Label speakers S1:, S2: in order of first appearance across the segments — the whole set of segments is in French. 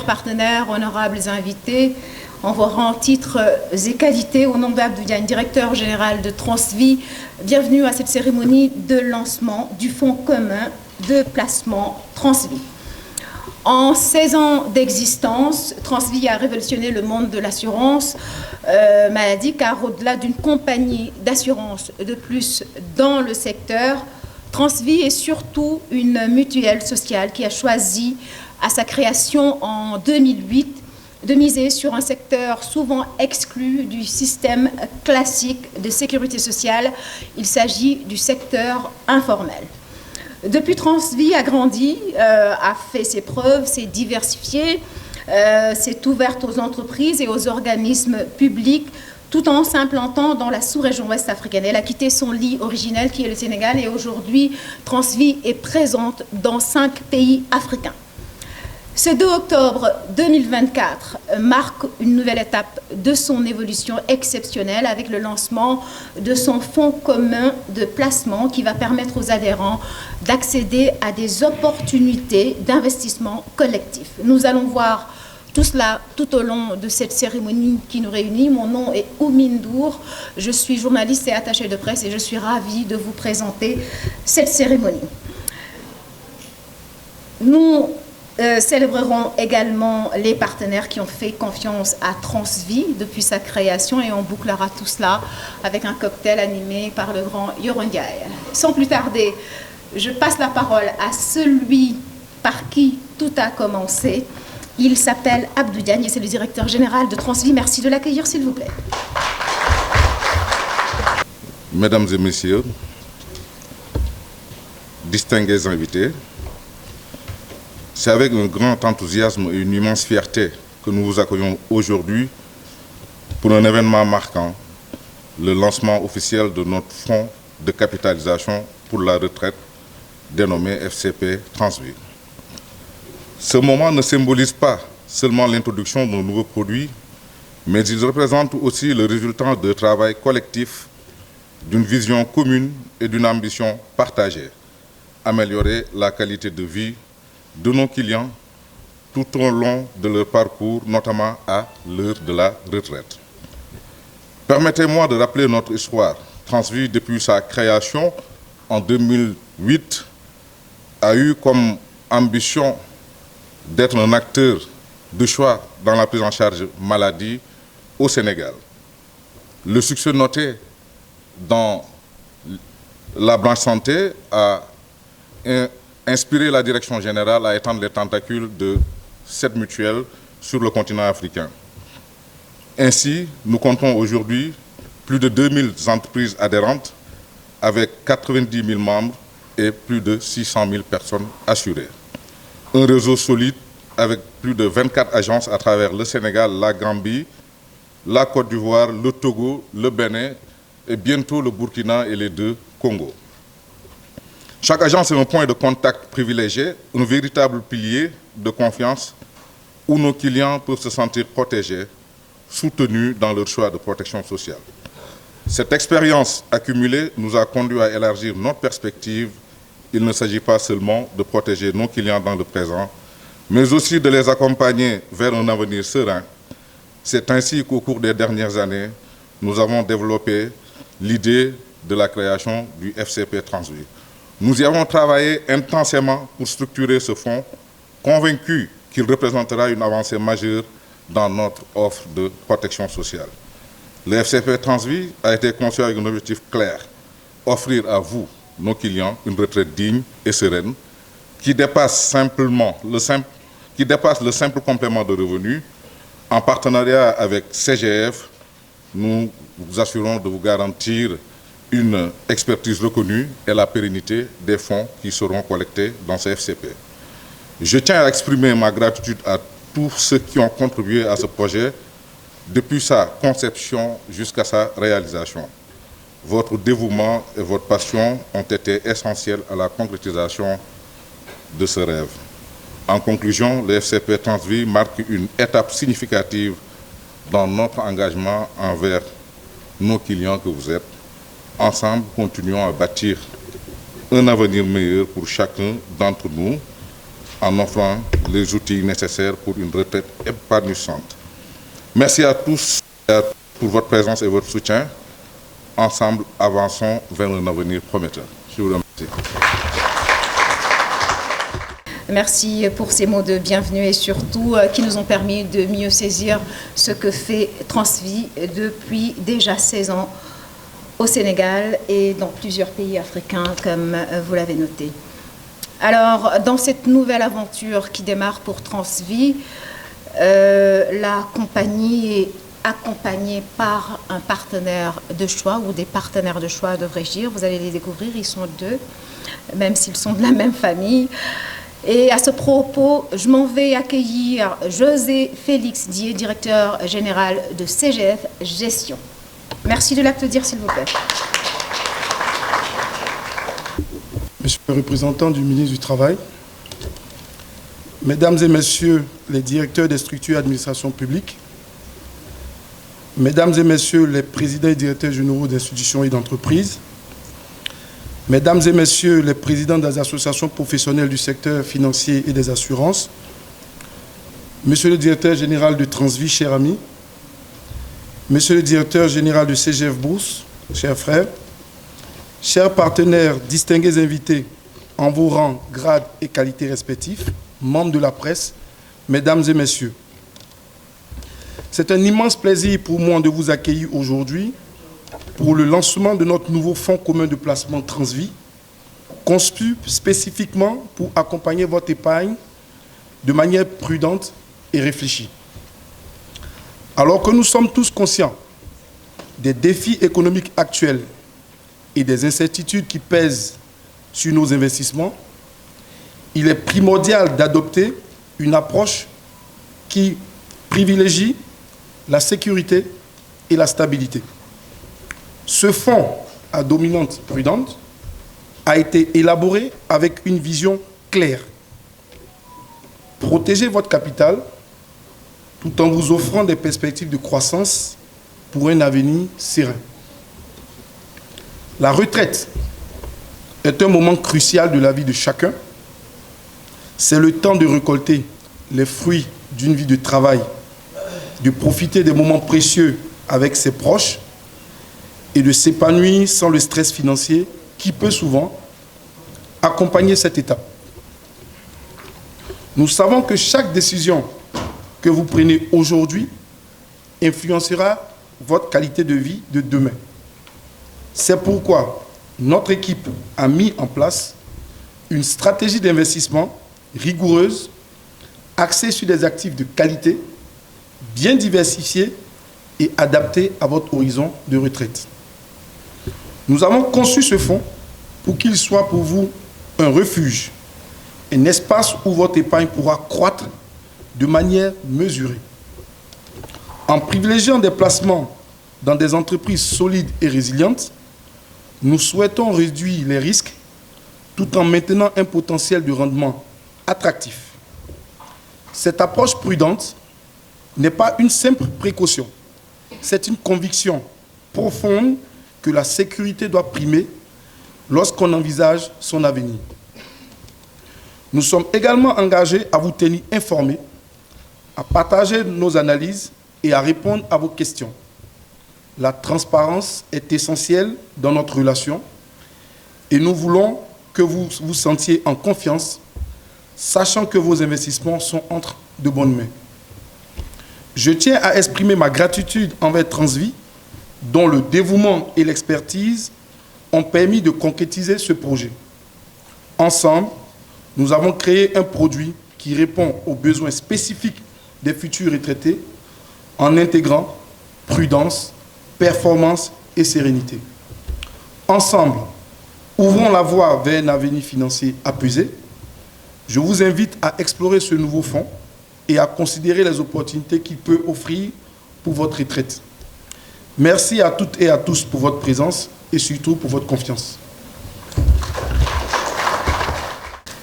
S1: chers partenaires, honorables invités, en vos rangs, titres et qualités, au nom d'Abdou Diagne, directeur général de Transvie, bienvenue à cette cérémonie de lancement du Fonds commun de placement Transvie. En 16 ans d'existence, Transvie a révolutionné le monde de l'assurance maladie, car au-delà d'une compagnie d'assurance de plus dans le secteur, Transvie est surtout une mutuelle sociale qui a choisi à sa création en 2008 de miser sur un secteur souvent exclu du système classique de sécurité sociale. Il s'agit du secteur informel. Depuis, Transvie a grandi, a fait ses preuves, s'est diversifiée, s'est ouverte aux entreprises et aux organismes publics tout en s'implantant dans la sous-région ouest africaine. Elle a quitté son lit originel qui est le Sénégal et aujourd'hui, Transvie est présente dans 5 pays africains. Ce 2 octobre 2024 marque une nouvelle étape de son évolution exceptionnelle avec le lancement de son fonds commun de placement qui va permettre aux adhérents d'accéder à des opportunités d'investissement collectif. Nous allons voir tout cela tout au long de cette cérémonie qui nous réunit. Mon nom est Oumine Ndour, je suis journaliste et attachée de presse et je suis ravie de vous présenter cette cérémonie. Nous célébrerons également les partenaires qui ont fait confiance à Transvie depuis sa création et on bouclera tout cela avec un cocktail animé par le grand Yoro Ndiaye. Sans plus tarder, je passe la parole à celui par qui tout a commencé. Il s'appelle Abdou Diagne et c'est le directeur général de Transvie. Merci de l'accueillir, s'il vous plaît.
S2: Mesdames et messieurs, distingués invités, c'est avec un grand enthousiasme et une immense fierté que nous vous accueillons aujourd'hui pour un événement marquant, le lancement officiel de notre fonds de capitalisation pour la retraite dénommé FCP Transvie. Ce moment ne symbolise pas seulement l'introduction d'un nouveau produit, mais il représente aussi le résultat d'un travail collectif, d'une vision commune et d'une ambition partagée, améliorer la qualité de vie de nos clients tout au long de leur parcours, notamment à l'heure de la retraite. Permettez-moi de rappeler notre histoire. Transvie, depuis sa création en 2008, a eu comme ambition d'être un acteur de choix dans la prise en charge maladie au Sénégal. Le succès noté dans la branche santé a inspiré la direction générale à étendre les tentacules de cette mutuelle sur le continent africain. Ainsi, nous comptons aujourd'hui plus de 2000 entreprises adhérentes avec 90 000 membres et plus de 600 000 personnes assurées. Un réseau solide avec plus de 24 agences à travers le Sénégal, la Gambie, la Côte d'Ivoire, le Togo, le Bénin et bientôt le Burkina et les 2 Congos. Chaque agence est un point de contact privilégié, un véritable pilier de confiance où nos clients peuvent se sentir protégés, soutenus dans leur choix de protection sociale. Cette expérience accumulée nous a conduit à élargir notre perspective. Il ne s'agit pas seulement de protéger nos clients dans le présent, mais aussi de les accompagner vers un avenir serein. C'est ainsi qu'au cours des dernières années, nous avons développé l'idée de la création du FCP Transvie. Nous y avons travaillé intensément pour structurer ce fonds, convaincus qu'il représentera une avancée majeure dans notre offre de protection sociale. Le FCP Transvie a été conçu avec un objectif clair, offrir à vous, nos clients, une retraite digne et sereine qui dépasse le simple complément de revenus. En partenariat avec CGF, nous vous assurons de vous garantir une expertise reconnue et la pérennité des fonds qui seront collectés dans ce FCP. Je tiens à exprimer ma gratitude à tous ceux qui ont contribué à ce projet depuis sa conception jusqu'à sa réalisation. Votre dévouement et votre passion ont été essentiels à la concrétisation de ce rêve. En conclusion, le FCP Transvie marque une étape significative dans notre engagement envers nos clients que vous êtes. Ensemble, continuons à bâtir un avenir meilleur pour chacun d'entre nous en offrant les outils nécessaires pour une retraite épanouissante. Merci à tous pour votre présence et votre soutien. Ensemble, avançons vers un avenir prometteur. Je vous remercie.
S1: Merci pour ces mots de bienvenue et surtout qui nous ont permis de mieux saisir ce que fait Transvie depuis déjà 16 ans au Sénégal et dans plusieurs pays africains, comme vous l'avez noté. Alors, dans cette nouvelle aventure qui démarre pour Transvie, la compagnie est accompagnée par un partenaire de choix, ou des partenaires de choix, devrais-je dire. Vous allez les découvrir, ils sont deux, même s'ils sont de la même famille. Et à ce propos, je m'en vais accueillir José Félix Dié, directeur général de CGF Gestion. Merci de l'applaudir, s'il vous plaît.
S3: Monsieur le représentant du ministre du Travail, Mesdames et Messieurs les directeurs des structures d'administration publique, Mesdames et Messieurs les présidents et directeurs généraux d'institutions et d'entreprises, Mesdames et Messieurs les présidents des associations professionnelles du secteur financier et des assurances, Monsieur le directeur général de Transvie, cher ami, Monsieur le directeur général de CGF Bourse, chers frères, chers partenaires, distingués invités en vos rangs, grades et qualités respectifs, membres de la presse, Mesdames et Messieurs, c'est un immense plaisir pour moi de vous accueillir aujourd'hui pour le lancement de notre nouveau fonds commun de placement Transvie, conçu spécifiquement pour accompagner votre épargne de manière prudente et réfléchie. Alors que nous sommes tous conscients des défis économiques actuels et des incertitudes qui pèsent sur nos investissements, il est primordial d'adopter une approche qui privilégie la sécurité et la stabilité. Ce fonds à dominante prudente a été élaboré avec une vision claire. Protégez votre capital tout en vous offrant des perspectives de croissance pour un avenir serein. La retraite est un moment crucial de la vie de chacun. C'est le temps de récolter les fruits d'une vie de travail, de profiter des moments précieux avec ses proches et de s'épanouir sans le stress financier qui peut souvent accompagner cette étape. Nous savons que chaque décision que vous prenez aujourd'hui influencera votre qualité de vie de demain. C'est pourquoi notre équipe a mis en place une stratégie d'investissement rigoureuse, axée sur des actifs de qualité, bien diversifiés et adaptés à votre horizon de retraite. Nous avons conçu ce fonds pour qu'il soit pour vous un refuge, un espace où votre épargne pourra croître de manière mesurée. En privilégiant des placements dans des entreprises solides et résilientes, nous souhaitons réduire les risques tout en maintenant un potentiel de rendement attractif. Cette approche prudente n'est pas une simple précaution, c'est une conviction profonde que la sécurité doit primer lorsqu'on envisage son avenir. Nous sommes également engagés à vous tenir informés, à partager nos analyses et à répondre à vos questions. La transparence est essentielle dans notre relation et nous voulons que vous vous sentiez en confiance, sachant que vos investissements sont entre de bonnes mains. Je tiens à exprimer ma gratitude envers Transvie, dont le dévouement et l'expertise ont permis de concrétiser ce projet. Ensemble, nous avons créé un produit qui répond aux besoins spécifiques des futurs retraités en intégrant prudence, performance et sérénité. Ensemble, ouvrons la voie vers un avenir financier apaisé. Je vous invite à explorer ce nouveau fonds et à considérer les opportunités qu'il peut offrir pour votre retraite. Merci à toutes et à tous pour votre présence et surtout pour votre confiance.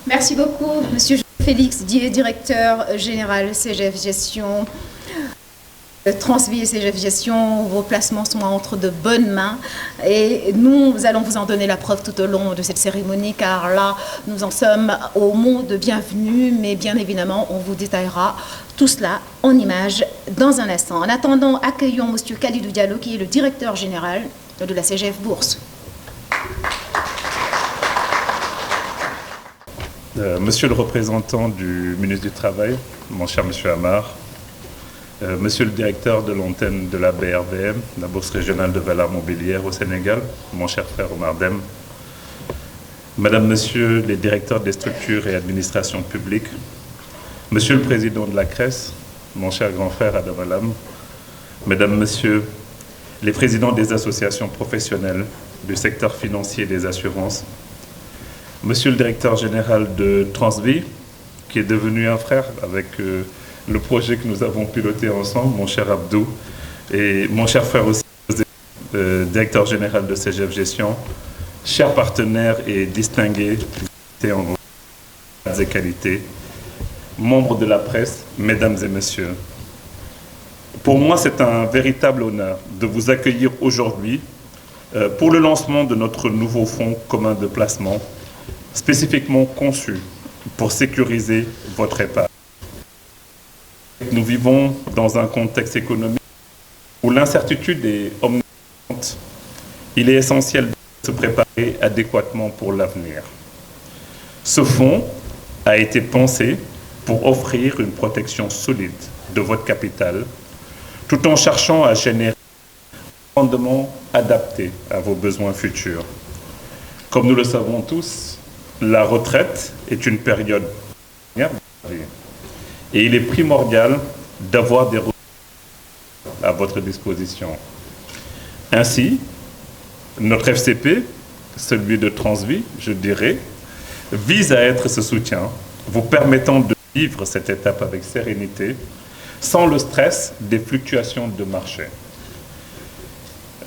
S1: Merci beaucoup, Monsieur Félix Dié, directeur général CGF Gestion. Transvie et CGF Gestion, vos placements sont entre de bonnes mains et nous allons vous en donner la preuve tout au long de cette cérémonie, car là, nous en sommes au mot de bienvenue, mais bien évidemment, on vous détaillera tout cela en images dans un instant. En attendant, accueillons M. Khalidou Diallo, qui est le directeur général de la CGF Bourse.
S4: Monsieur le représentant du ministre du Travail, mon cher Monsieur Amar, Monsieur le directeur de l'antenne de la BRVM, la Bourse régionale de valeurs mobilières au Sénégal, mon cher frère Omar Dem, Madame, Monsieur les directeurs des structures et administrations publiques, Monsieur le président de la CRES, mon cher grand frère Adam Alam, Mesdames, Messieurs les présidents des associations professionnelles du secteur financier et des assurances, Monsieur le directeur général de Transvie, qui est devenu un frère avec le projet que nous avons piloté ensemble, mon cher Abdou, et mon cher frère aussi, directeur général de CGF Gestion, chers partenaires et distingués en et qualité, membres de la presse, mesdames et messieurs. Pour moi, c'est un véritable honneur de vous accueillir aujourd'hui pour le lancement de notre nouveau fonds commun de placement, spécifiquement conçu pour sécuriser votre épargne. Nous vivons dans un contexte économique où l'incertitude est omniprésente. Il est essentiel de se préparer adéquatement pour l'avenir. Ce fonds a été pensé pour offrir une protection solide de votre capital, tout en cherchant à générer un rendement adapté à vos besoins futurs. Comme nous le savons tous, la retraite est une période et il est primordial d'avoir des ressources à votre disposition. Ainsi, notre FCP, celui de Transvie, je dirais, vise à être ce soutien, vous permettant de vivre cette étape avec sérénité, sans le stress des fluctuations de marché.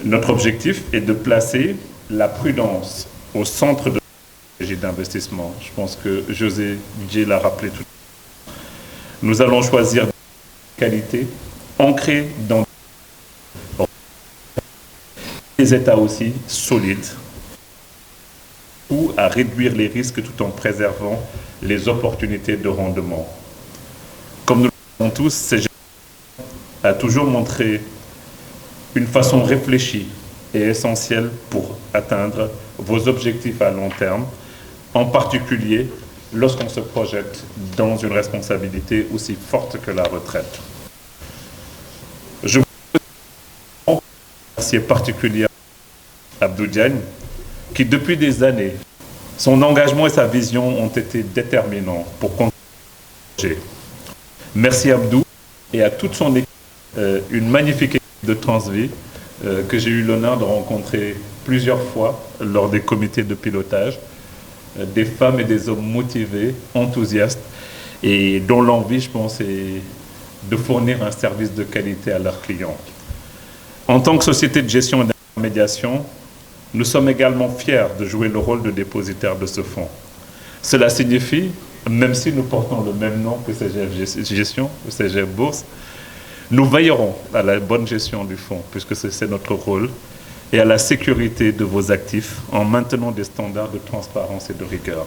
S4: Notre objectif est de placer la prudence au centre de la stratégie d'investissement. Je pense que José Didier l'a rappelé tout à l'heure. Nous allons choisir des qualités ancrées dans des États aussi solides ou à réduire les risques tout en préservant les opportunités de rendement. Comme nous le savons tous, CGF a toujours montré une façon réfléchie et essentielle pour atteindre vos objectifs à long terme, en particulier lorsqu'on se projette dans une responsabilité aussi forte que la retraite. Je vous remercie particulièrement Abdou Diagne, qui depuis des années, son engagement et sa vision ont été déterminants pour continuer. Merci Abdou et à toute son équipe, une magnifique équipe de Transvie que j'ai eu l'honneur de rencontrer plusieurs fois lors des comités de pilotage. Des femmes et des hommes motivés, enthousiastes et dont l'envie, je pense, est de fournir un service de qualité à leurs clients. En tant que société de gestion et d'intermédiation, nous sommes également fiers de jouer le rôle de dépositaire de ce fonds. Cela signifie, même si nous portons le même nom que CGF Gestion, ou CGF Bourse, nous veillerons à la bonne gestion du fonds, puisque c'est notre rôle, et à la sécurité de vos actifs en maintenant des standards de transparence et de rigueur.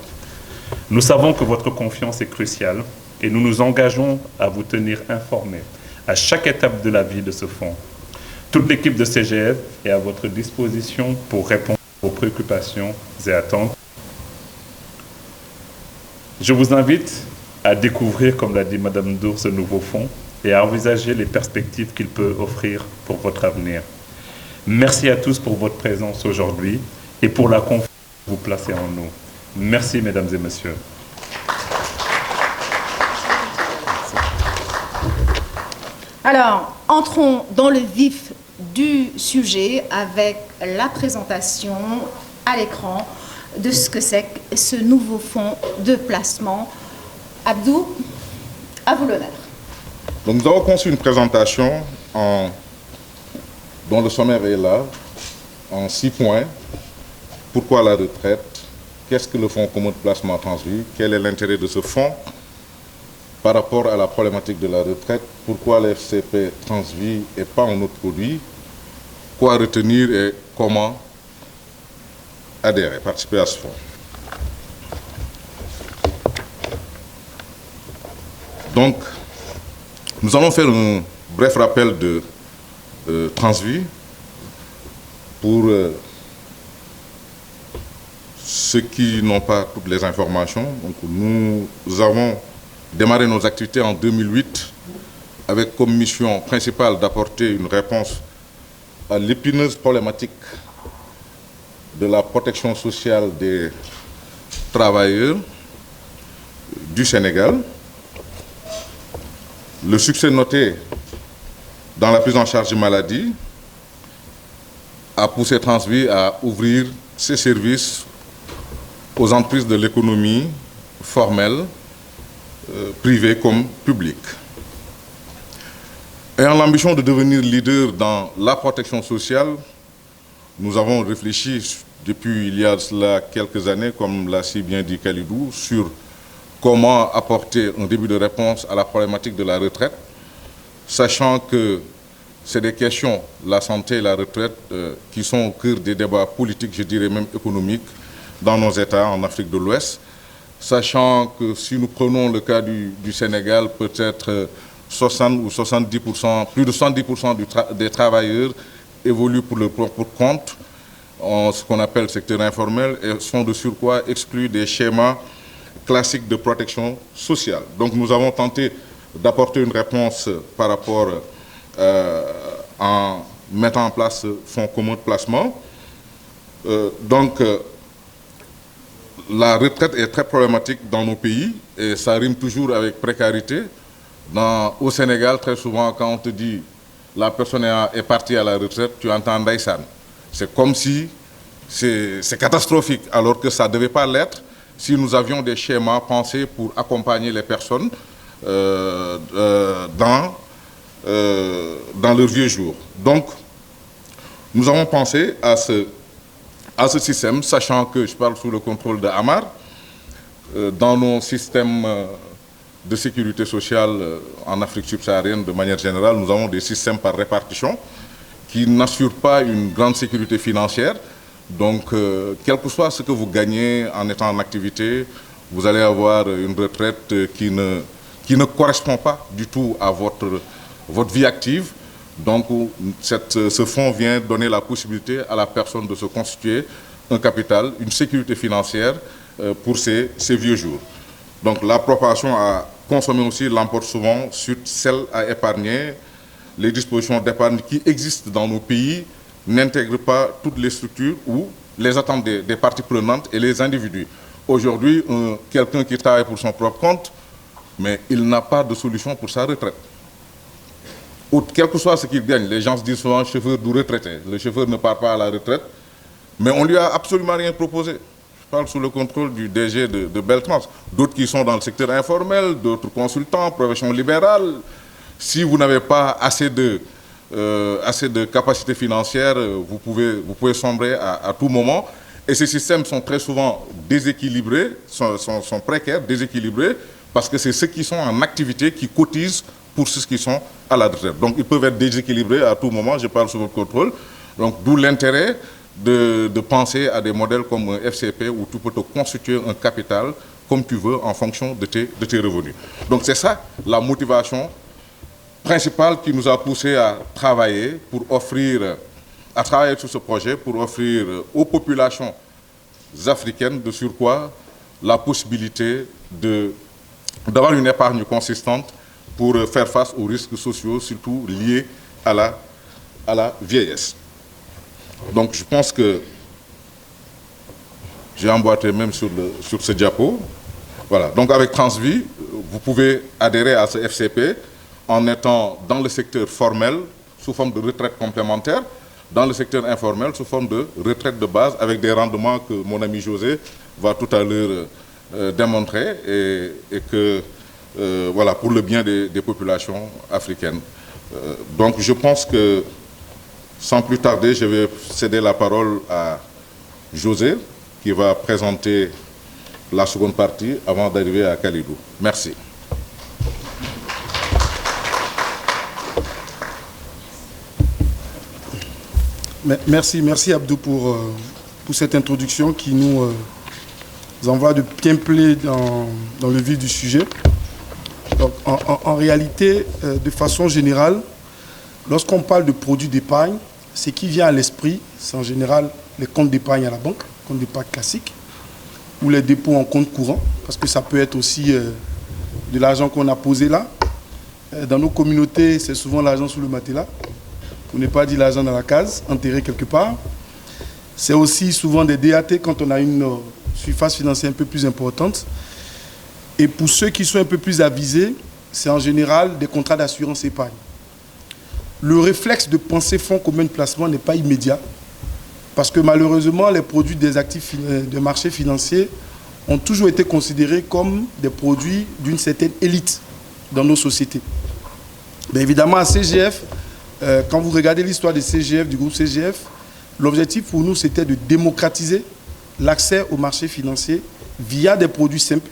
S4: Nous savons que votre confiance est cruciale et nous nous engageons à vous tenir informés à chaque étape de la vie de ce fonds. Toute l'équipe de CGF est à votre disposition pour répondre aux préoccupations et attentes. Je vous invite à découvrir, comme l'a dit Madame Dour, ce nouveau fonds et à envisager les perspectives qu'il peut offrir pour votre avenir. Merci à tous pour votre présence aujourd'hui et pour la confiance que vous placez en nous. Merci, mesdames et messieurs.
S1: Alors, entrons dans le vif du sujet avec la présentation à l'écran de ce que c'est que ce nouveau fonds de placement. Abdou, à vous l'honneur.
S2: Donc, nous avons conçu une présentation dont le sommaire est là, en 6 points. Pourquoi la retraite? Qu'est-ce que le fonds commun de placement Transvie? Quel est l'intérêt de ce fonds? par rapport à la problématique de la retraite, pourquoi la FCP Transvie et pas un autre produit, quoi retenir et comment adhérer, participer à ce fonds. Donc, nous allons faire un bref rappel de Transvie pour ceux qui n'ont pas toutes les informations. Donc, nous avons démarré nos activités en 2008 avec comme mission principale d'apporter une réponse à l'épineuse problématique de la protection sociale des travailleurs du Sénégal. Le succès noté dans la prise en charge de maladies a poussé Transvie à ouvrir ses services aux entreprises de l'économie formelle, privée comme publique. Ayant l'ambition de devenir leader dans la protection sociale, nous avons réfléchi depuis il y a cela quelques années, comme l'a si bien dit Khalidou, sur comment apporter un début de réponse à la problématique de la retraite, sachant que c'est des questions, la santé et la retraite, qui sont au cœur des débats politiques, je dirais même économiques, dans nos États en Afrique de l'Ouest, sachant que si nous prenons le cas du Sénégal, peut-être 60 ou 70%, plus de 70% des travailleurs évoluent pour leur propre compte, en ce qu'on appelle le secteur informel, et sont de surcroît exclus des schémas classiques de protection sociale. Donc nous avons tenté d'apporter une réponse par rapport en mettant en place ce fonds commun de placement. La retraite est très problématique dans nos pays et ça rime toujours avec précarité. Au Sénégal, très souvent, quand on te dit la personne est partie à la retraite, tu entends Ndaïsan. C'est comme si c'est catastrophique, alors que ça ne devait pas l'être si nous avions des schémas pensés pour accompagner les personnes dans leur vieux jour. Donc, nous avons pensé à ce système, sachant que je parle sous le contrôle de Amar, dans nos systèmes de sécurité sociale en Afrique subsaharienne, de manière générale, nous avons des systèmes par répartition qui n'assurent pas une grande sécurité financière. Donc, quel que soit ce que vous gagnez en étant en activité, vous allez avoir une retraite qui ne correspond pas du tout à votre vie active. Donc, ce fonds vient donner la possibilité à la personne de se constituer un capital, une sécurité financière pour ses vieux jours. Donc, la proportion à consommer aussi l'emporte souvent sur celle à épargner. Les dispositions d'épargne qui existent dans nos pays n'intègrent pas toutes les structures ou les attentes des parties prenantes et les individus. Aujourd'hui, quelqu'un qui travaille pour son propre compte, mais il n'a pas de solution pour sa retraite. Quel que soit ce qu'il gagne, les gens se disent souvent chauffeur du retraité. Le chauffeur ne part pas à la retraite, mais on ne lui a absolument rien proposé. Je parle sous le contrôle du DG de Beltrans. D'autres qui sont dans le secteur informel, d'autres consultants, profession libérale. Si vous n'avez pas assez de capacité financière, vous pouvez sombrer à tout moment. Et ces systèmes sont très souvent déséquilibrés, sont précaires, déséquilibrés, parce que c'est ceux qui sont en activité qui cotisent pour ceux qui sont à la retraite. Donc ils peuvent être déséquilibrés à tout moment, je parle sous votre contrôle. Donc d'où l'intérêt de penser à des modèles comme un FCP où tu peux te constituer un capital comme tu veux en fonction de tes revenus. Donc c'est ça la motivation principale qui nous a poussé à travailler sur ce projet pour offrir aux populations africaines de surcroît la possibilité d'avoir une épargne consistante pour faire face aux risques sociaux, surtout liés à la vieillesse. Donc je pense que j'ai emboîté même sur ce diapo. Voilà. Donc avec Transvie, vous pouvez adhérer à ce FCP en étant dans le secteur formel sous forme de retraite complémentaire, dans le secteur informel sous forme de retraite de base avec des rendements que mon ami José va tout à l'heure démontrer et que voilà, pour le bien des populations africaines. Donc je pense que sans plus tarder, je vais céder la parole à José qui va présenter la seconde partie avant d'arriver à Khalidou. Merci.
S3: Merci Abdou pour cette introduction qui nous envoie de bien plein dans le vif du sujet. Donc, en réalité, de façon générale, lorsqu'on parle de produits d'épargne, ce qui vient à l'esprit, c'est en général les comptes d'épargne à la banque, comptes d'épargne classiques, ou les dépôts en compte courant, parce que ça peut être aussi de l'argent qu'on a posé là. Dans nos communautés, c'est souvent l'argent sous le matelas, pour ne pas dire l'argent dans la case, enterré quelque part. C'est aussi souvent des DAT quand on a une surface financière un peu plus importante. Et pour ceux qui sont un peu plus avisés, c'est en général des contrats d'assurance épargne. Le réflexe de penser fonds communs de placement n'est pas immédiat, parce que malheureusement, les produits des actifs de marché financier ont toujours été considérés comme des produits d'une certaine élite dans nos sociétés. Bien évidemment, à CGF, quand vous regardez l'histoire des CGF, du groupe CGF, l'objectif pour nous, c'était de démocratiser l'accès au marché financier via des produits simples,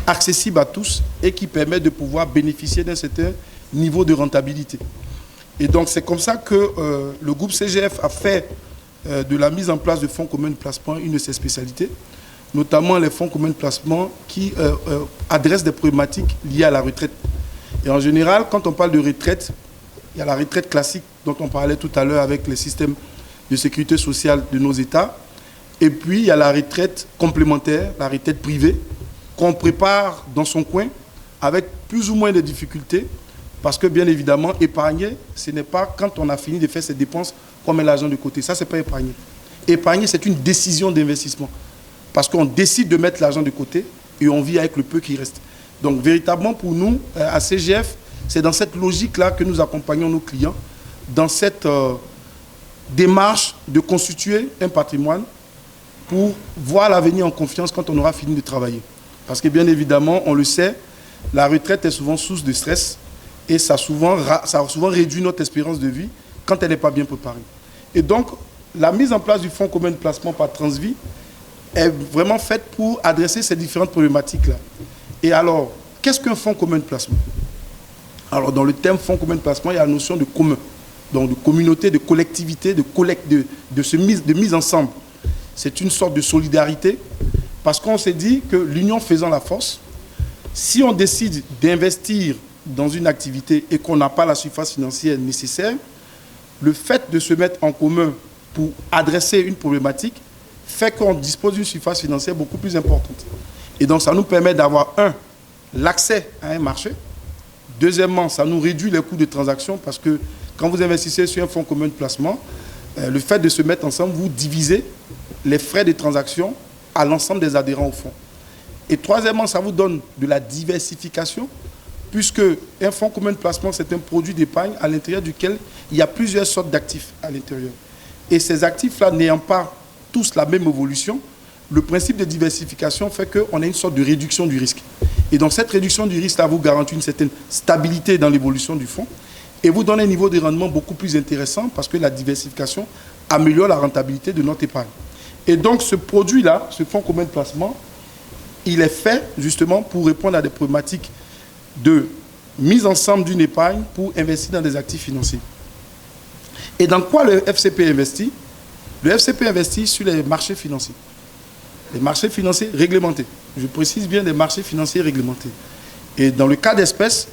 S3: accessibles à tous et qui permettent de pouvoir bénéficier d'un certain niveau de rentabilité. Et donc, c'est comme ça que le groupe CGF a fait de la mise en place de fonds communs de placement une de ses spécialités, notamment les fonds communs de placement qui adressent des problématiques liées à la retraite. Et en général, quand on parle de retraite, il y a la retraite classique dont on parlait tout à l'heure avec les systèmes de sécurité sociale de nos États. Et puis, il y a la retraite complémentaire, la retraite privée, qu'on prépare dans son coin avec plus ou moins de difficultés. Parce que, bien évidemment, épargner, ce n'est pas quand on a fini de faire ses dépenses qu'on met l'argent de côté. Ça, ce n'est pas épargner. Épargner, c'est une décision d'investissement. Parce qu'on décide de mettre l'argent de côté et on vit avec le peu qui reste. Donc, véritablement, pour nous, à CGF, c'est dans cette logique-là que nous accompagnons nos clients, dans cette démarche de constituer un patrimoine pour voir l'avenir en confiance quand on aura fini de travailler. Parce que, bien évidemment, on le sait, la retraite est souvent source de stress et ça a souvent réduit notre espérance de vie quand elle n'est pas bien préparée. Et donc, la mise en place du fonds commun de placement par Transvie est vraiment faite pour adresser ces différentes problématiques-là. Et alors, qu'est-ce qu'un fonds commun de placement? Alors, dans le terme fonds commun de placement, il y a la notion de commun, donc de communauté, de collectivité, de mise ensemble. C'est une sorte de solidarité, parce qu'on s'est dit que l'union faisant la force, si on décide d'investir dans une activité et qu'on n'a pas la surface financière nécessaire, le fait de se mettre en commun pour adresser une problématique fait qu'on dispose d'une surface financière beaucoup plus importante. Et donc, ça nous permet d'avoir, l'accès à un marché. Deuxièmement, ça nous réduit les coûts de transaction parce que quand vous investissez sur un fonds commun de placement, le fait de se mettre ensemble, vous divisez les frais de transaction à l'ensemble des adhérents au fonds. Et troisièmement, ça vous donne de la diversification puisque un fonds commun de placement, c'est un produit d'épargne à l'intérieur duquel il y a plusieurs sortes d'actifs à l'intérieur. Et ces actifs-là n'ayant pas tous la même évolution, le principe de diversification fait qu'on a une sorte de réduction du risque. Et donc cette réduction du risque-là vous garantit une certaine stabilité dans l'évolution du fonds et vous donne un niveau de rendement beaucoup plus intéressant parce que la diversification améliore la rentabilité de notre épargne. Et donc ce produit-là, ce fonds commun de placement, il est fait justement pour répondre à des problématiques de mise ensemble d'une épargne pour investir dans des actifs financiers. Et dans quoi le FCP investit? Le FCP investit sur les marchés financiers. Les marchés financiers réglementés. Je précise bien des marchés financiers réglementés. Et dans le cas d'espèce,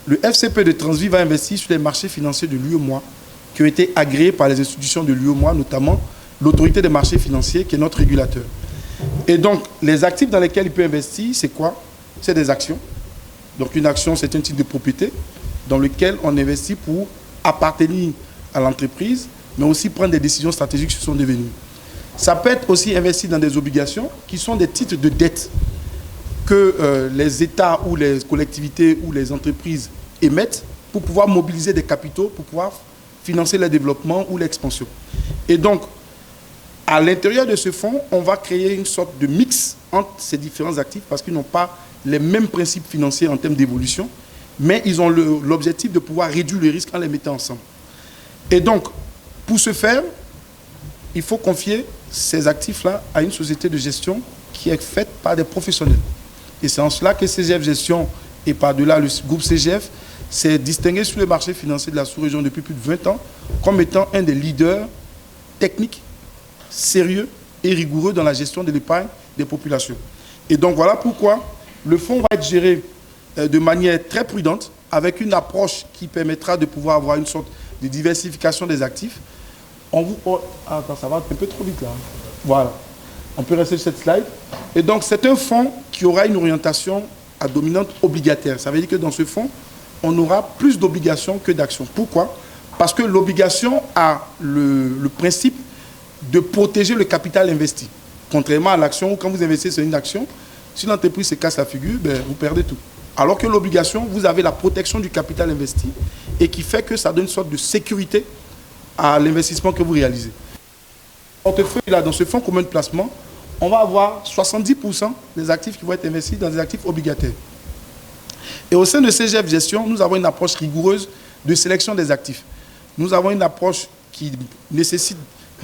S3: le FCP de Transvie va investir sur les marchés financiers de l'UEMOA qui ont été agréés par les institutions de l'UEMOA, notamment l'autorité des marchés financiers qui est notre régulateur. Et donc, les actifs dans lesquels il peut investir, c'est quoi? C'est des actions. Donc, une action, c'est un type de propriété dans lequel on investit pour appartenir à l'entreprise, mais aussi prendre des décisions stratégiques sur son devenir. Ça peut être aussi investi dans des obligations qui sont des titres de dette que les États ou les collectivités ou les entreprises émettent pour pouvoir mobiliser des capitaux, pour pouvoir financer le développement ou l'expansion. Et donc, à l'intérieur de ce fonds, on va créer une sorte de mix entre ces différents actifs parce qu'ils n'ont pas les mêmes principes financiers en termes d'évolution, mais ils ont l'objectif de pouvoir réduire le risque en les mettant ensemble. Et donc, pour ce faire, il faut confier ces actifs-là à une société de gestion qui est faite par des professionnels. Et c'est en cela que CGF Gestion et par-delà le groupe CGF s'est distingué sur le marché financier de la sous-région depuis plus de 20 ans comme étant un des leaders technique, sérieux et rigoureux dans la gestion de l'épargne des populations. Et donc voilà pourquoi le fonds va être géré de manière très prudente, avec une approche qui permettra de pouvoir avoir une sorte de diversification des actifs. Attends, ça va un peu trop vite là. Voilà. On peut rester sur cette slide. Et donc c'est un fonds qui aura une orientation à dominante obligataire. Ça veut dire que dans ce fonds, on aura plus d'obligations que d'actions. Pourquoi? Parce que l'obligation a le principe de protéger le capital investi. Contrairement à l'action où quand vous investissez sur une action, si l'entreprise se casse la figure, ben, vous perdez tout. Alors que l'obligation, vous avez la protection du capital investi et qui fait que ça donne une sorte de sécurité à l'investissement que vous réalisez. Portefeuille, là, dans ce fonds commun de placement, on va avoir 70% des actifs qui vont être investis dans des actifs obligataires. Et au sein de CGF Gestion, nous avons une approche rigoureuse de sélection des actifs. Nous avons une approche qui nécessite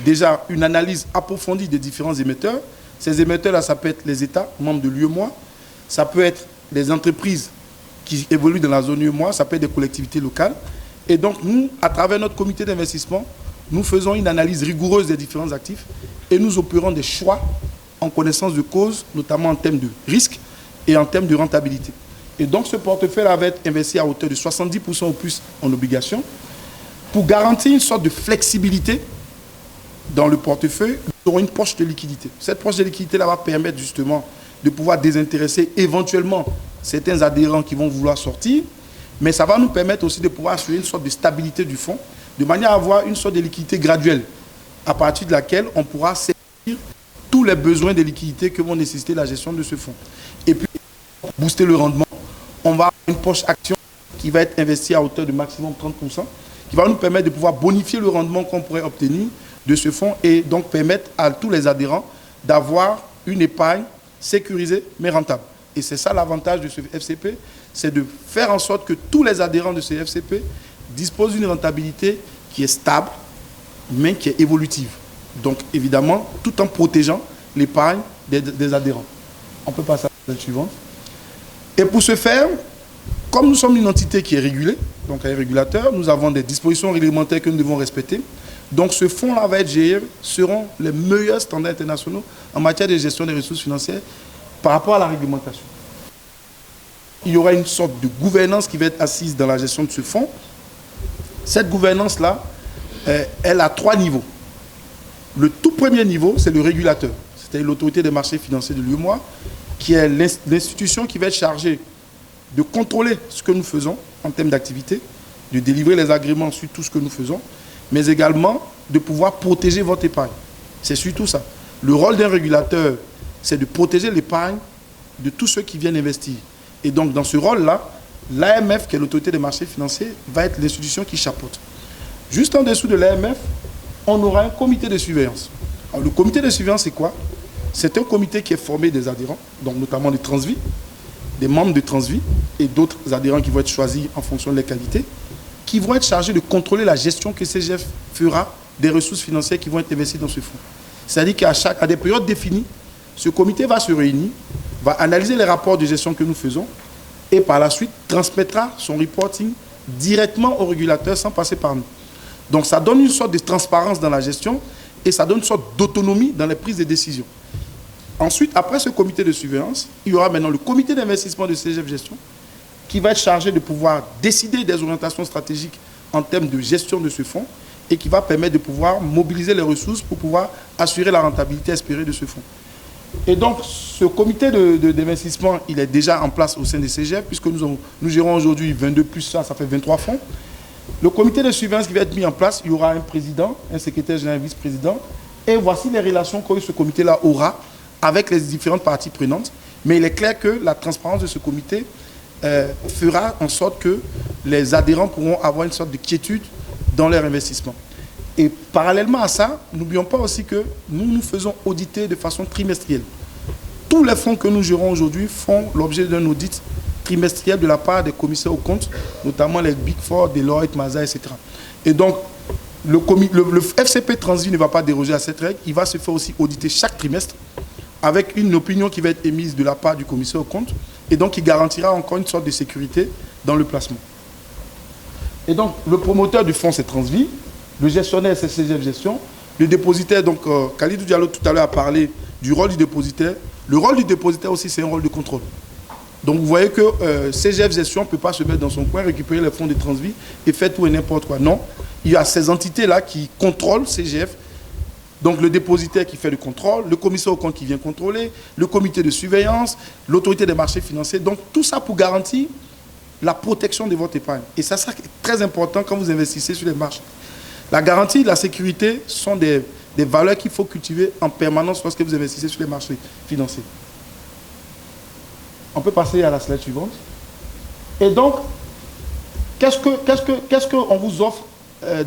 S3: déjà une analyse approfondie des différents émetteurs. Ces émetteurs-là, ça peut être les États, membres de l'UEMOA, ça peut être les entreprises qui évoluent dans la zone UEMOA, ça peut être des collectivités locales. Et donc, nous, à travers notre comité d'investissement, nous faisons une analyse rigoureuse des différents actifs et nous opérons des choix en connaissance de cause, notamment en termes de risque et en termes de rentabilité. Et donc, ce portefeuille va être investi à hauteur de 70% ou plus en obligations pour garantir une sorte de flexibilité dans le portefeuille. Nous aurons une poche de liquidité. Cette poche de liquidité-là va permettre justement de pouvoir désintéresser éventuellement certains adhérents qui vont vouloir sortir, mais ça va nous permettre aussi de pouvoir assurer une sorte de stabilité du fonds, de manière à avoir une sorte de liquidité graduelle, à partir de laquelle on pourra servir tous les besoins de liquidité que vont nécessiter la gestion de ce fonds. Et puis, pour booster le rendement, on va avoir une poche action qui va être investie à hauteur de maximum 30%, qui va nous permettre de pouvoir bonifier le rendement qu'on pourrait obtenir de ce fonds et donc permettre à tous les adhérents d'avoir une épargne sécurisée mais rentable. Et c'est ça l'avantage de ce FCP, c'est de faire en sorte que tous les adhérents de ce FCP disposent d'une rentabilité qui est stable, mais qui est évolutive. Donc évidemment, tout en protégeant l'épargne des adhérents. On peut passer à la slide suivante. Et pour ce faire, comme nous sommes une entité qui est régulée, donc un régulateur, nous avons des dispositions réglementaires que nous devons respecter. Donc ce fonds-là va être géré selon les meilleurs standards internationaux en matière de gestion des ressources financières par rapport à la réglementation. Il y aura une sorte de gouvernance qui va être assise dans la gestion de ce fonds. Cette gouvernance-là, elle a 3 niveaux. Le tout premier niveau, c'est le régulateur, c'est-à-dire l'autorité des marchés financiers de l'UEMOA, qui est l'institution qui va être chargée de contrôler ce que nous faisons en termes d'activité, de délivrer les agréments sur tout ce que nous faisons, mais également de pouvoir protéger votre épargne. C'est surtout ça. Le rôle d'un régulateur, c'est de protéger l'épargne de tous ceux qui viennent investir. Et donc, dans ce rôle-là, l'AMF, qui est l'autorité des marchés financiers, va être l'institution qui chapeaute. Juste en dessous de l'AMF, on aura un comité de surveillance. Alors, le comité de surveillance, c'est quoi? C'est un comité qui est formé des adhérents, donc notamment des Transvie, des membres de Transvie et d'autres adhérents qui vont être choisis en fonction de leurs qualités, qui vont être chargés de contrôler la gestion que CGF fera des ressources financières qui vont être investies dans ce fonds. C'est-à-dire qu'à des périodes définies, ce comité va se réunir, va analyser les rapports de gestion que nous faisons et par la suite transmettra son reporting directement au régulateur sans passer par nous. Donc ça donne une sorte de transparence dans la gestion et ça donne une sorte d'autonomie dans les prises de décision. Ensuite, après ce comité de surveillance, il y aura maintenant le comité d'investissement de CGF Gestion qui va être chargé de pouvoir décider des orientations stratégiques en termes de gestion de ce fonds et qui va permettre de pouvoir mobiliser les ressources pour pouvoir assurer la rentabilité espérée de ce fonds. Et donc, ce comité d'investissement, il est déjà en place au sein des CGF, puisque nous gérons aujourd'hui 22 plus ça fait 23 fonds. Le comité de surveillance qui va être mis en place, il y aura un président, un secrétaire général, un vice-président, et voici les relations que ce comité-là aura avec les différentes parties prenantes. Mais il est clair que la transparence de ce comité fera en sorte que les adhérents pourront avoir une sorte de quiétude dans leur investissement. Et parallèlement à ça, n'oublions pas aussi que nous nous faisons auditer de façon trimestrielle. Tous les fonds que nous gérons aujourd'hui font l'objet d'un audit trimestriel de la part des commissaires aux comptes, notamment les Big Four, Deloitte, Mazars, etc. Et donc, le FCP Transvie ne va pas déroger à cette règle. Il va se faire aussi auditer chaque trimestre avec une opinion qui va être émise de la part du commissaire aux comptes et donc qui garantira encore une sorte de sécurité dans le placement. Et donc, le promoteur du fonds, c'est Transvie. Le gestionnaire, c'est CGF Gestion. Le dépositaire, donc Khalidou Diallo tout à l'heure a parlé du rôle du dépositaire. Le rôle du dépositaire aussi, c'est un rôle de contrôle. Donc vous voyez que CGF Gestion ne peut pas se mettre dans son coin, récupérer les fonds de Transvie et faire tout et n'importe quoi. Non, il y a ces entités-là qui contrôlent CGF. Donc le dépositaire qui fait le contrôle, le commissaire au compte qui vient contrôler, le comité de surveillance, l'autorité des marchés financiers. Donc tout ça pour garantir la protection de votre épargne. Et ça, c'est très important quand vous investissez sur les marchés. La garantie et la sécurité sont des valeurs qu'il faut cultiver en permanence lorsque vous investissez sur les marchés financiers. On peut passer à la slide suivante. Et donc, qu'est-ce qu'on vous offre